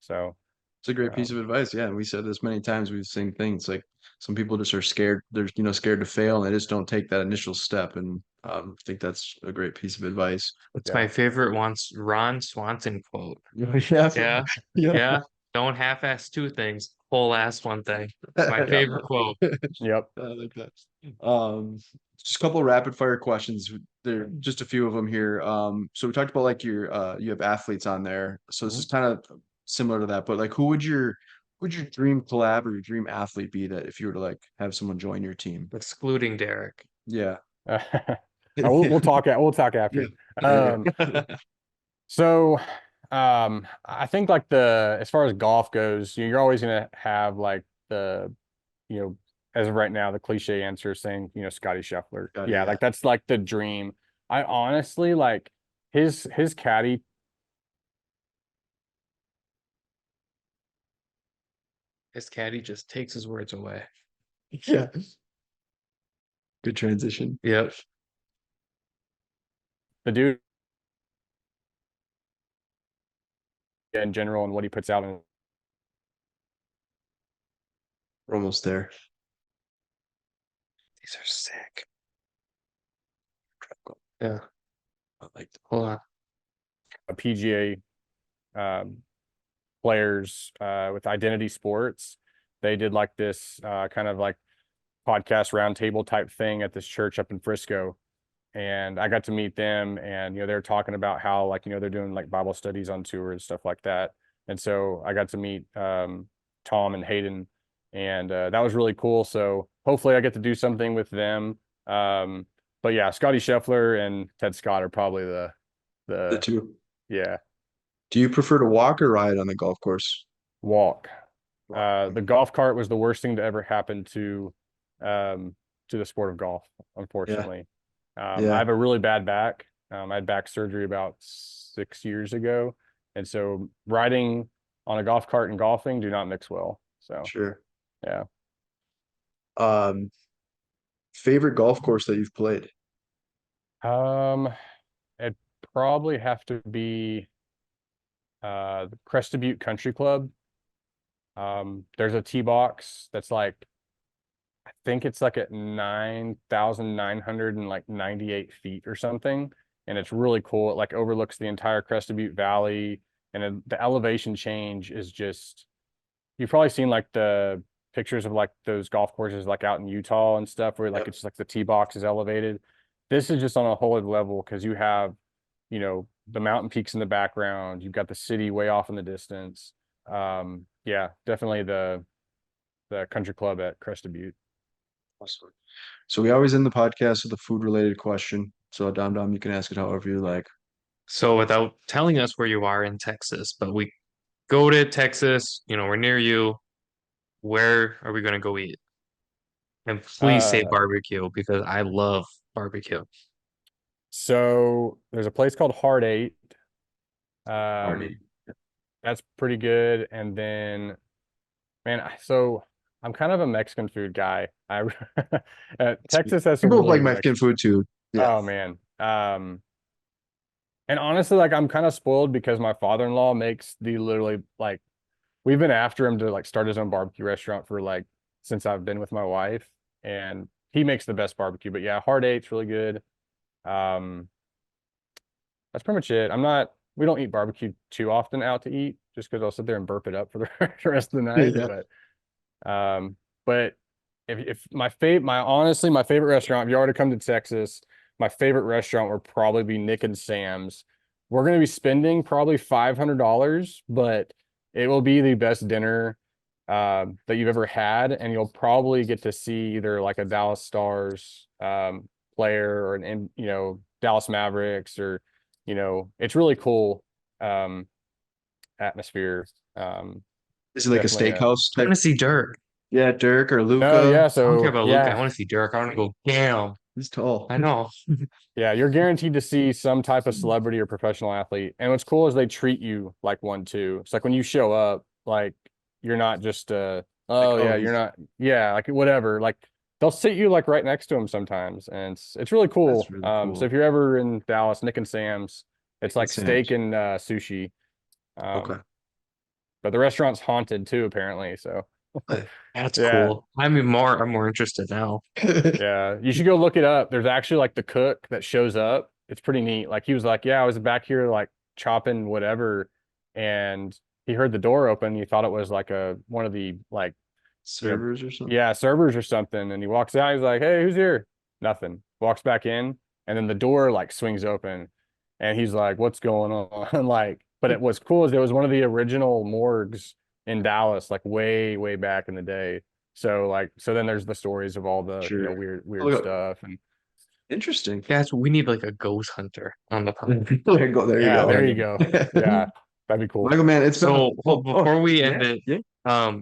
So, It's a great piece um, of advice. Yeah. And we said this many times. We've seen things like some people just are scared. They're, scared to fail and they just don't take that initial step. And I think that's a great piece of advice. It's yeah, my favorite Ron Swanson quote. Yeah. Yeah, Yeah. yeah. Don't half-ass two things, whole ass one thing. It's my yeah, favorite quote. yep. I like that. Just a couple rapid fire questions. There are just a few of them here. So we talked about like you have athletes on there. So this is kind of similar to that, but like would your dream collab or your dream athlete be that if you were to like have someone join your team? Excluding Derek. Yeah. We'll talk after. Yeah. So, I think like as far as golf goes, you're always gonna have like you know, as of right now, the cliche answer is saying, Scotty Scheffler. Scotty, Yeah, yeah. like that's like the dream. I honestly like his caddy. His caddy just takes his words away. Yeah. Good transition. Yep. The dude in general and what he puts out in. We're almost there. These are sick. Yeah. I like Hold on. PGA players with Identity Sports. They did like this kind of like podcast roundtable type thing at this church up in Frisco. And I got to meet them, and they're talking about how, like, they're doing like Bible studies on tour and stuff like that. And so I got to meet Tom and Hayden and that was really cool. So hopefully I get to do something with them. But yeah, Scotty Scheffler and Ted Scott are probably The the two. yeah, Do you prefer to walk or ride on the golf course? walk. Walk. The golf cart was the worst thing to ever happen um, to the sport of golf, Yeah. unfortunately. I Yeah. have a really bad back. I had back surgery about 6 years ago, and so riding on a golf cart and golfing do not mix well. So Sure. yeah. Um, favorite golf course that you've played? Um, it'd probably have to be the Crested Butte Country Club. There's a tee box that's like I think it's like at 9,998 feet or something. And it's really cool. It like overlooks the entire Crested Butte Valley. And the elevation change is just, you've probably seen like the pictures of like those golf courses like out in Utah and stuff where like Yep. it's just like the tee box is elevated. This is just on a whole other level because you have, the mountain peaks in the background. You've got the city way off in the distance. Yeah, definitely the country club at Crested Butte. Awesome. So we always end the podcast with a food related question. So Dom Dom, you can ask it however you like. So without telling us where you are in Texas, but we go to Texas, we're near you. Where are we gonna go eat? And please say Uh, barbecue because I love barbecue. so there's a place called Hard Eight. Um, Party. that's pretty good. And then, man, so I'm kind of a Mexican food guy. Texas has We some both really like good Mexican Mexican. food too. Yeah. Oh man. And honestly, like I'm kind of spoiled because my father-in-law makes the literally like we've been after him to like start his own barbecue restaurant for like since I've been with my wife, and he makes the best barbecue. But yeah, Hard Eight's really good. Um, that's pretty much it. We don't eat barbecue too often out to eat just because I'll sit there and burp it up for the rest of the night. Yeah. But if my favorite restaurant, if you already come to Texas, my favorite restaurant would probably be Nick and Sam's. We're gonna be spending probably $500, but it will be the best dinner that you've ever had, and you'll probably get to see either like a Dallas Stars player or Dallas Mavericks or it's really cool atmosphere. Is it like a Definitely steakhouse I type? want to see Dirk. Yeah, Dirk or no, Luca. yeah, I don't care so about Luca. I yeah, want to see Dirk. I want to go damn. He's tall. I know. yeah, you're guaranteed to see some type of celebrity or professional athlete. And what's cool is they treat you like one too. It's like when you show up, like you're not just Like, oh oh, yeah, you're not yeah, like whatever. Like they'll sit you like right next to them sometimes. And it's really cool. that's really So cool. if you're ever in Dallas, Nick and Sam's, it's Nick and like steak Sam's. and sushi. Okay. But the restaurant's haunted too, apparently. So That's yeah. cool. I'm more interested now. Yeah, you should go look it up. There's actually like the cook that shows up. It's pretty neat. Like he was like, "Yeah, I was back here like chopping whatever," and he heard the door open. He thought it was like one of the like Servers or something. yeah servers or something. And he walks out. He's like, "Hey, who's here?" Nothing. Walks back in, and then the door like swings open, and he's like, "What's going on?" Like, but it was cool. Is it was one of the original morgues in Dallas, like way back in the day. So then there's the stories of all the Sure. weird Oh, stuff and interesting. Guys, we need like a ghost hunter on the pod. There you go. There you yeah, go. there you go. Yeah, that'd be cool. Michael, man, it's been. So well, before we end yeah, it, yeah.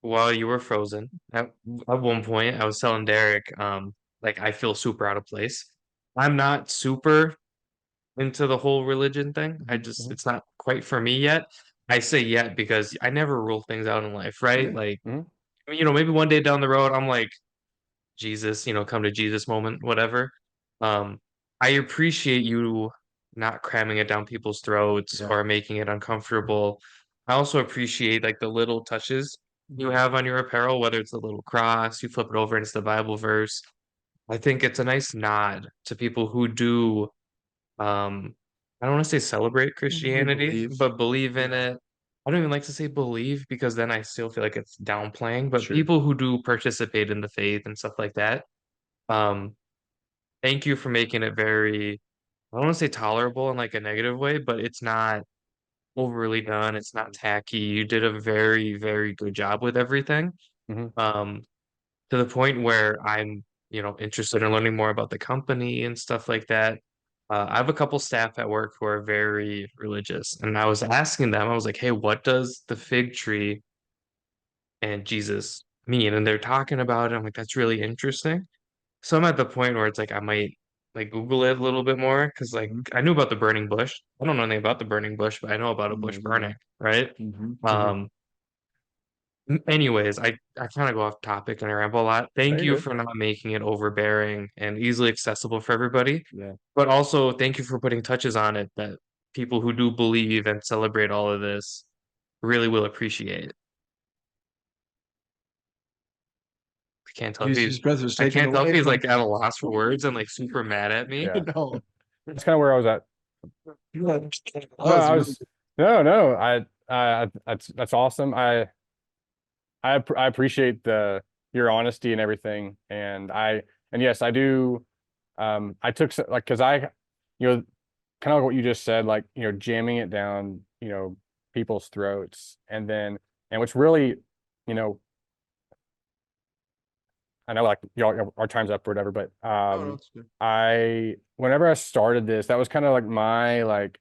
while you were frozen, at one point I was telling Derek, like I feel super out of place. I'm not super into the whole religion thing. Mhm, It's not quite for me yet. I say yet because I never rule things out in life, right? Yeah. Like, mhm. maybe one day down the road, I'm like, Jesus, come to Jesus moment, whatever. Um, I appreciate you not cramming it down people's throats Yeah. or making it uncomfortable. I also appreciate like the little touches you have on your apparel, whether it's a little cross, you flip it over and it's the Bible verse. I think it's a nice nod to people who do I don't want to say celebrate We Christianity, believe. but believe in it. I don't even like to say believe because then I still feel like it's downplaying, but Sure. people who do participate in the faith and stuff like that, um, thank you for making it very, I don't want to say tolerable in like a negative way, but it's not overly done. It's not tacky. You did a very, very good job with everything. Um, to the point where I'm, interested in learning more about the company and stuff like that. I have a couple staff at work who are very religious, and I was asking them, I was like, "Hey, what does the fig tree and Jesus mean?" And they're talking about it. I'm like, "That's really interesting." So I'm at the point where it's like I might like Google it a little bit more because like I knew about the burning bush. I don't know anything about the burning bush, but I know about a bush burning, right? Mm-hmm. Um, Anyways, I kind of go off topic and I ramble a lot. Thank Very you good. for not making it overbearing and easily accessible for everybody. Yeah. But also thank you for putting touches on it that people who do believe and celebrate all of this really will appreciate. I can't tell if His he's breath was I taken can't tell if away he's from like at a loss for words and like super mad at me. Yeah. no. That's kind of where I was at. That No, was I really was no, that's awesome. I appreciate your honesty and everything. And yes, I do. I took like because kind of like what you just said, like jamming it down, people's throats, and what's really, you know, I know like y'all our time's up or whatever, but Oh, no, it's good. whenever I started this, that was kind of like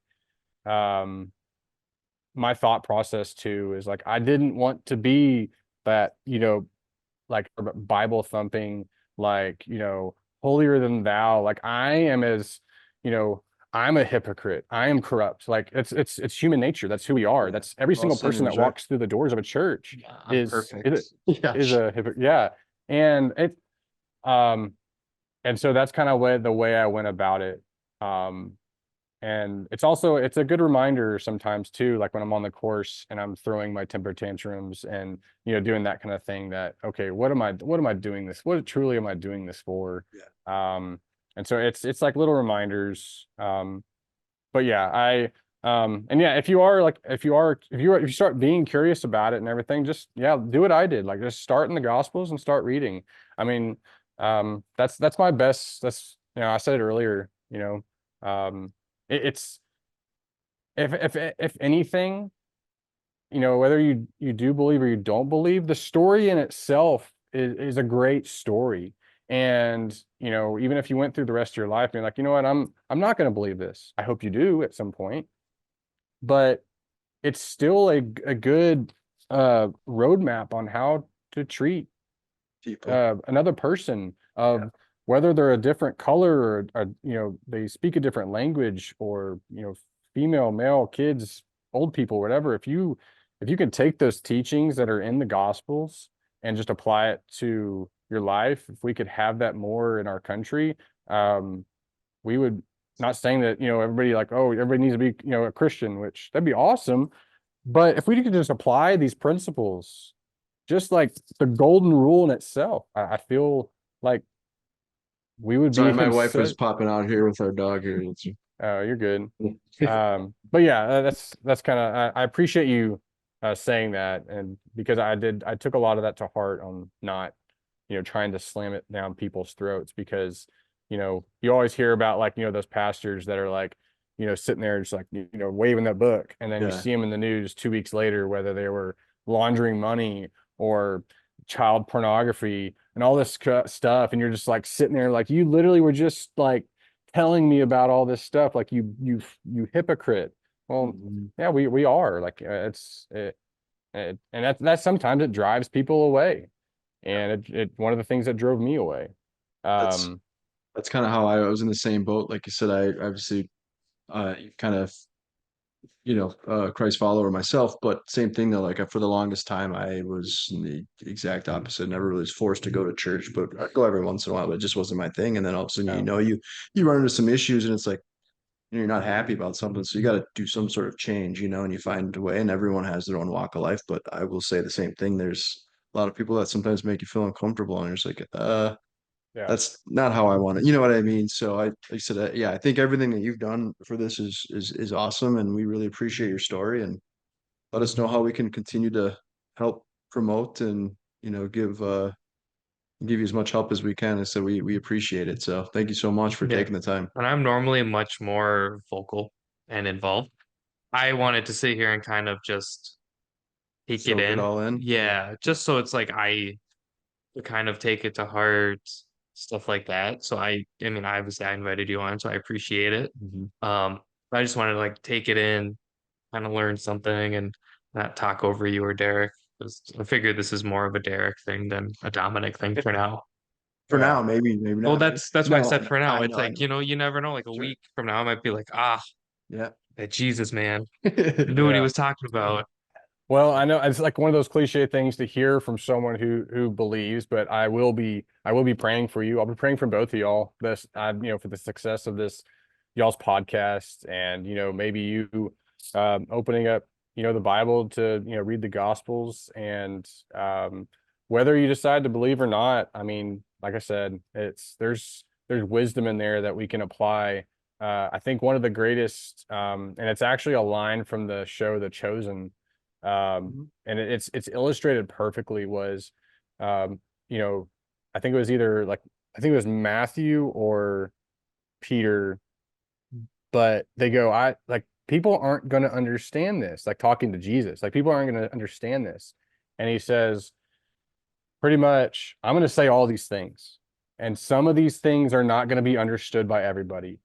um my thought process too, is like I didn't want to be that, like Bible thumping, like, holier than thou. Like I am as, you know, I'm a hypocrite. I am corrupt. Like it's human nature. That's who we are. Yeah. That's every We're all single person that sinners, right? walks through the doors of a church Yeah, I'm perfect. Yeah. is a hypocrite. Yeah. And um and so that's kind of the way I went about it. Um and it's a good reminder sometimes too, like when I'm on the course and I'm throwing my temper tantrums and doing that kind of thing, that okay, what am I doing this? What truly am I doing this for? And so it's like little reminders. But yeah, and yeah, if you start being curious about it and everything, just do what I did. Like just start in the Gospels and start reading. I mean, that's my best. That's I said it earlier. It's if anything, whether you do believe or you don't believe, the story in itself is a great story. And even if you went through the rest of your life being like, you know what, I'm not going to believe this. I hope you do at some point, but it's still a good roadmap on how to treat People. another person, of Yeah. whether they're a different color, or they speak a different language, or female, male, kids, old people, whatever. If you can take those teachings that are in the Gospels and just apply it to your life, if we could have that more in our country, we would. Not saying that everybody, like, oh, everybody needs to be a Christian, which that'd be awesome, but if we could just apply these principles, just like the golden rule in itself, I feel like we would be Sorry, my in wife was such. popping out here with our dog here. Oh, you're good. But yeah, that's kind of, I appreciate you saying that, and because I took a lot of that to heart on not trying to slam it down people's throats, because you always hear about, like, those pastors that are like sitting there just like waving that book, and then you Yeah. see them in the news 2 weeks later, whether they were laundering money or child pornography and all this stuff, and you're just like sitting there like, you literally were just like telling me about all this stuff, like you hypocrite. Well, Mhm. yeah, we are like, and that sometimes it drives people away, and it one of the things that drove me away. That's um that's kind of how I was in the same boat. Like you said, I obviously kind of Christ follower myself, but same thing though. Like for the longest time, I was in the exact opposite. Never really was forced to go to church, but I'd go every once in a while. But it just wasn't my thing. And then all of a sudden, yeah, you run into some issues, and it's like you're not happy about something, so you got to do some sort of change, and you find a way. And everyone has their own walk of life, but I will say the same thing. There's a lot of people that sometimes make you feel uncomfortable, and you're just like, yeah. that's not how I want it. You know what I mean? So like I said, yeah, I think everything that you've done for this is awesome, and we really appreciate your story. And let us know how we can continue to help promote and give you as much help as we can. And so we appreciate it. So thank you so much for Yeah. taking the time. And I'm normally much more vocal and involved. I wanted to sit here and kind of just take Soak it it in. all in. Yeah, just so it's like I kind of take it to heart, stuff like that. So I mean, obviously I invited you on, so I appreciate it. Mhm. I just wanted to like take it in, kind of learn something and not talk over you or Derek. 'Cause I figured this is more of a Derek thing than a Dominic thing for now. For Yeah. now, maybe Well, not. that's why I No, said for now. I It's know, I like, know. you never know. Like a Sure. week from now, I might be like, Yeah. that Jesus man knew what he Yeah. was talking about. Well, I know it's like one of those cliche things to hear from someone who believes, but I will be praying for you. I'll be praying for both of y'all. This for the success of this y'all's podcast, and maybe you opening up the Bible to read the Gospels, and whether you decide to believe or not. I mean, like I said, there's wisdom in there that we can apply. I think one of the greatest, and it's actually a line from the show The Chosen, and it's illustrated perfectly, was you know I think it was either like I think it was Matthew or Peter, but they go, I like people aren't going to understand this, like talking to Jesus, like people aren't going to understand this. And he says pretty much, I'm going to say all these things, and some of these things are not going to be understood by everybody,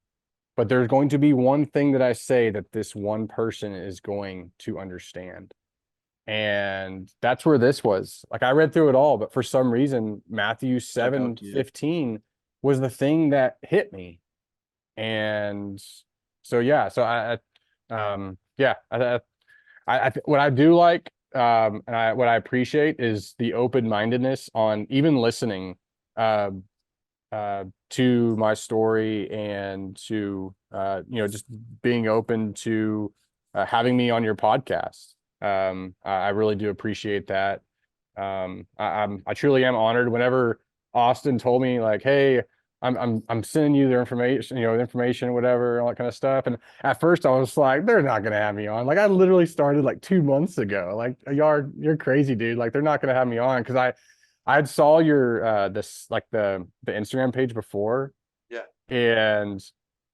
but there's going to be one thing that I say that this one person is going to understand. And that's where this was. Like I read through it all, but for some reason, Matthew Stuck out seven to you. 15 was the thing that hit me. And so yeah, so yeah, what I do like, and what I appreciate is the open-mindedness on even listening to my story, and to just being open to having me on your podcast. I really do appreciate that. I truly am honored. Whenever Austin told me like, hey, I'm sending you their information, information, whatever, all that kind of stuff. And at first I was like, they're not gonna have me on. Like I literally started like 2 months ago. Like you're crazy, dude. Like they're not gonna have me on, because I had saw your this like the Instagram page before. Yeah. And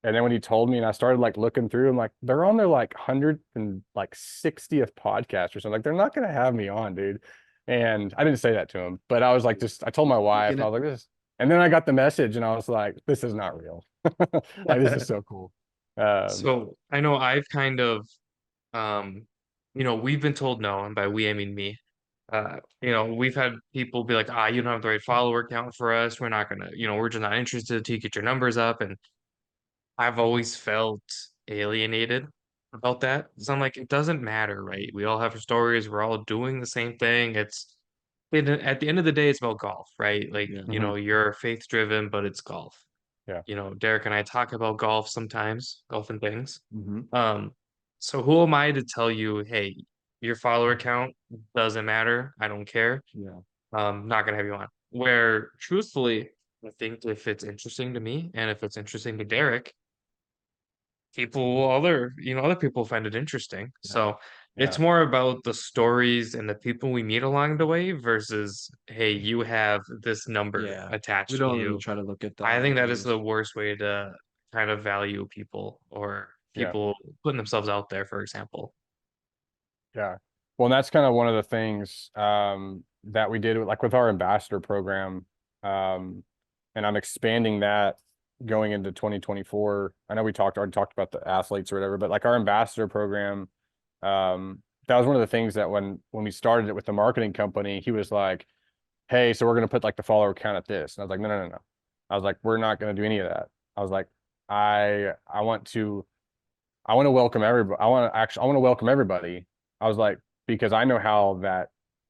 then when he told me, and I started like looking through, I'm like, they're on their like 160th podcast or something. Like they're not gonna have me on, dude. And I didn't say that to him, but I was like, I told my wife, and I was like, this. And then I got the message, and I was like, this is not real. Like this is so cool. So I know I've kind of, um, we've been told no, and by we I mean me. We've had people be like, you don't have the right follower count for us. We're not gonna, we're just not interested until you get your numbers up. And I've always felt alienated about that. So I'm like, it doesn't matter, right? We all have stories. We're all doing the same thing. At the end of the day, it's about golf, right? Like, Yeah. you're faith driven, but it's golf. Yeah. Derek and I talk about golf sometimes, golf and things. Mhm. So who am I to tell you, hey, your follower count doesn't matter. I don't care. Yeah. Not gonna have you on. Where truthfully, I think if it's interesting to me and if it's interesting to Derek, other people find it interesting. So it's Yeah. more about the stories and the people we meet along the way versus, hey, you have this number Yeah. attached We to don't really you. try to look at that. I think that is the worst way to kind of value people, or Yeah. people putting themselves out there, for example. Yeah. Well, and that's kind of one of the things that we did with our ambassador program. And I'm expanding that going into 2024. I know we already talked about the athletes or whatever, but like our ambassador program, that was one of the things that when we started it with the marketing company, he was like, hey, so we're going to put like the follower count at this. And I was like, no. I was like, we're not going to do any of that. I was like, I want to welcome everybody. I want to welcome everybody. I was like, because I know how that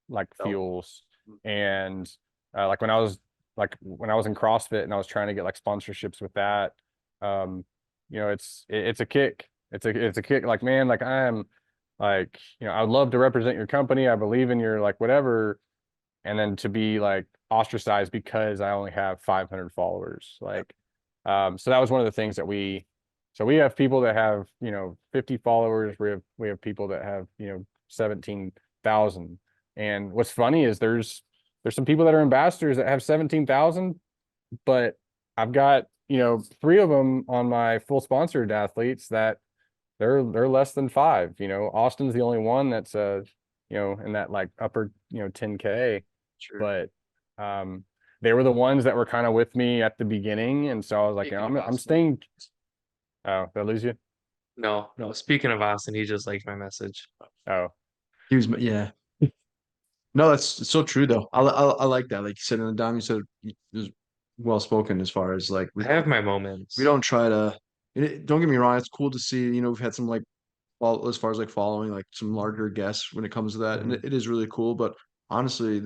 like feels. And like when I was in CrossFit and I was trying to get like sponsorships with that, it's a kick. It's a kick. Like, man, like I am like, I'd love to represent your company. I believe in your like whatever. And then to be like ostracized because I only have 500 followers. Like, so that was one of the things that we have people that have, 50 followers. We have people that have, 17,000. And what's funny is there's some people that are ambassadors that have 17,000, but I've got, 3 of them on my full sponsored athletes that they're less than 5. Austin's the only one that's you know, in that like upper, you know, 10K, Sure. but they were the ones that were kind of with me at the beginning, and so I was like, Speaking I'm of I'm Austin. staying. Oh, did I lose you? No, no. Speaking of Austin, he just liked my message. Oh, He was, yeah. No, that's it's so true though. I like that. Like you said in the dime, you said it was well spoken as far as like I have my moments. we don't try to. Don't get me wrong. It's cool to see. You know, we've had some like as far as like following like some larger guests when it comes to that, and mhm. it is really cool. But honestly,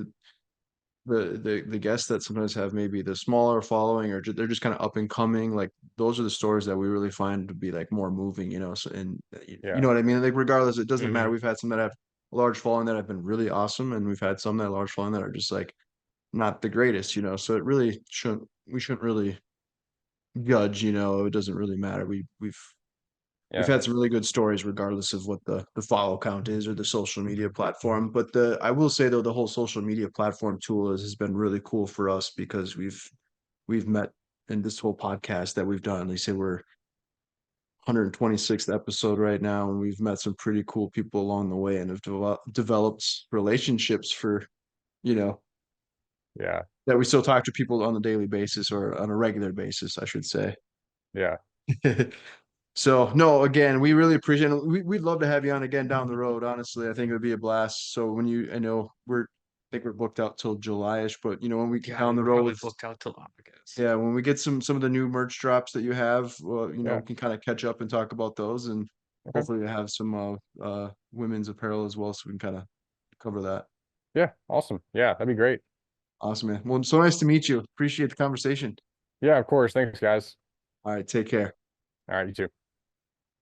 the guests that sometimes have maybe the smaller following or they're just kind of up and coming, like those are the stories that we really find to be like more moving, you know. So and you Yeah, know what I mean? Like regardless, it doesn't matter. Mhm. We've had some that have a large following that have been really awesome, and we've had some that large following that are just like not the greatest, you know. So it really shouldn't we shouldn't really judge, you know. It doesn't really matter. We've yeah, had some really good stories regardless of what the follow count is or the social media platform. But the I will say though, the whole social media platform tool has been really cool for us because we've met in this whole podcast that we've done. They say we're 126th episode right now, and we've met some pretty cool people along the way and have developed relationships for, you know, yeah, that we still talk to people on a daily basis or on a regular basis, I should say. yeah. So no, again, we really appreciate it. We'd love to have you on again down the road. Honestly, I think it would be a blast. So when I know I think we're booked out till July-ish, but you know, when we get Yeah, down the we're road probably with, booked out till August. yeah, when we get some of the new merch drops that you have, you know, Yeah. we can kind of catch up and talk about those, and Okay. hopefully have some women's apparel as well, so we can kind of cover that. Yeah. Awesome. Yeah, that'd be great. Awesome, man. Well, so nice to meet you. Appreciate the conversation. Yeah, of course. Thanks, guys. All right, take care. All right, you too.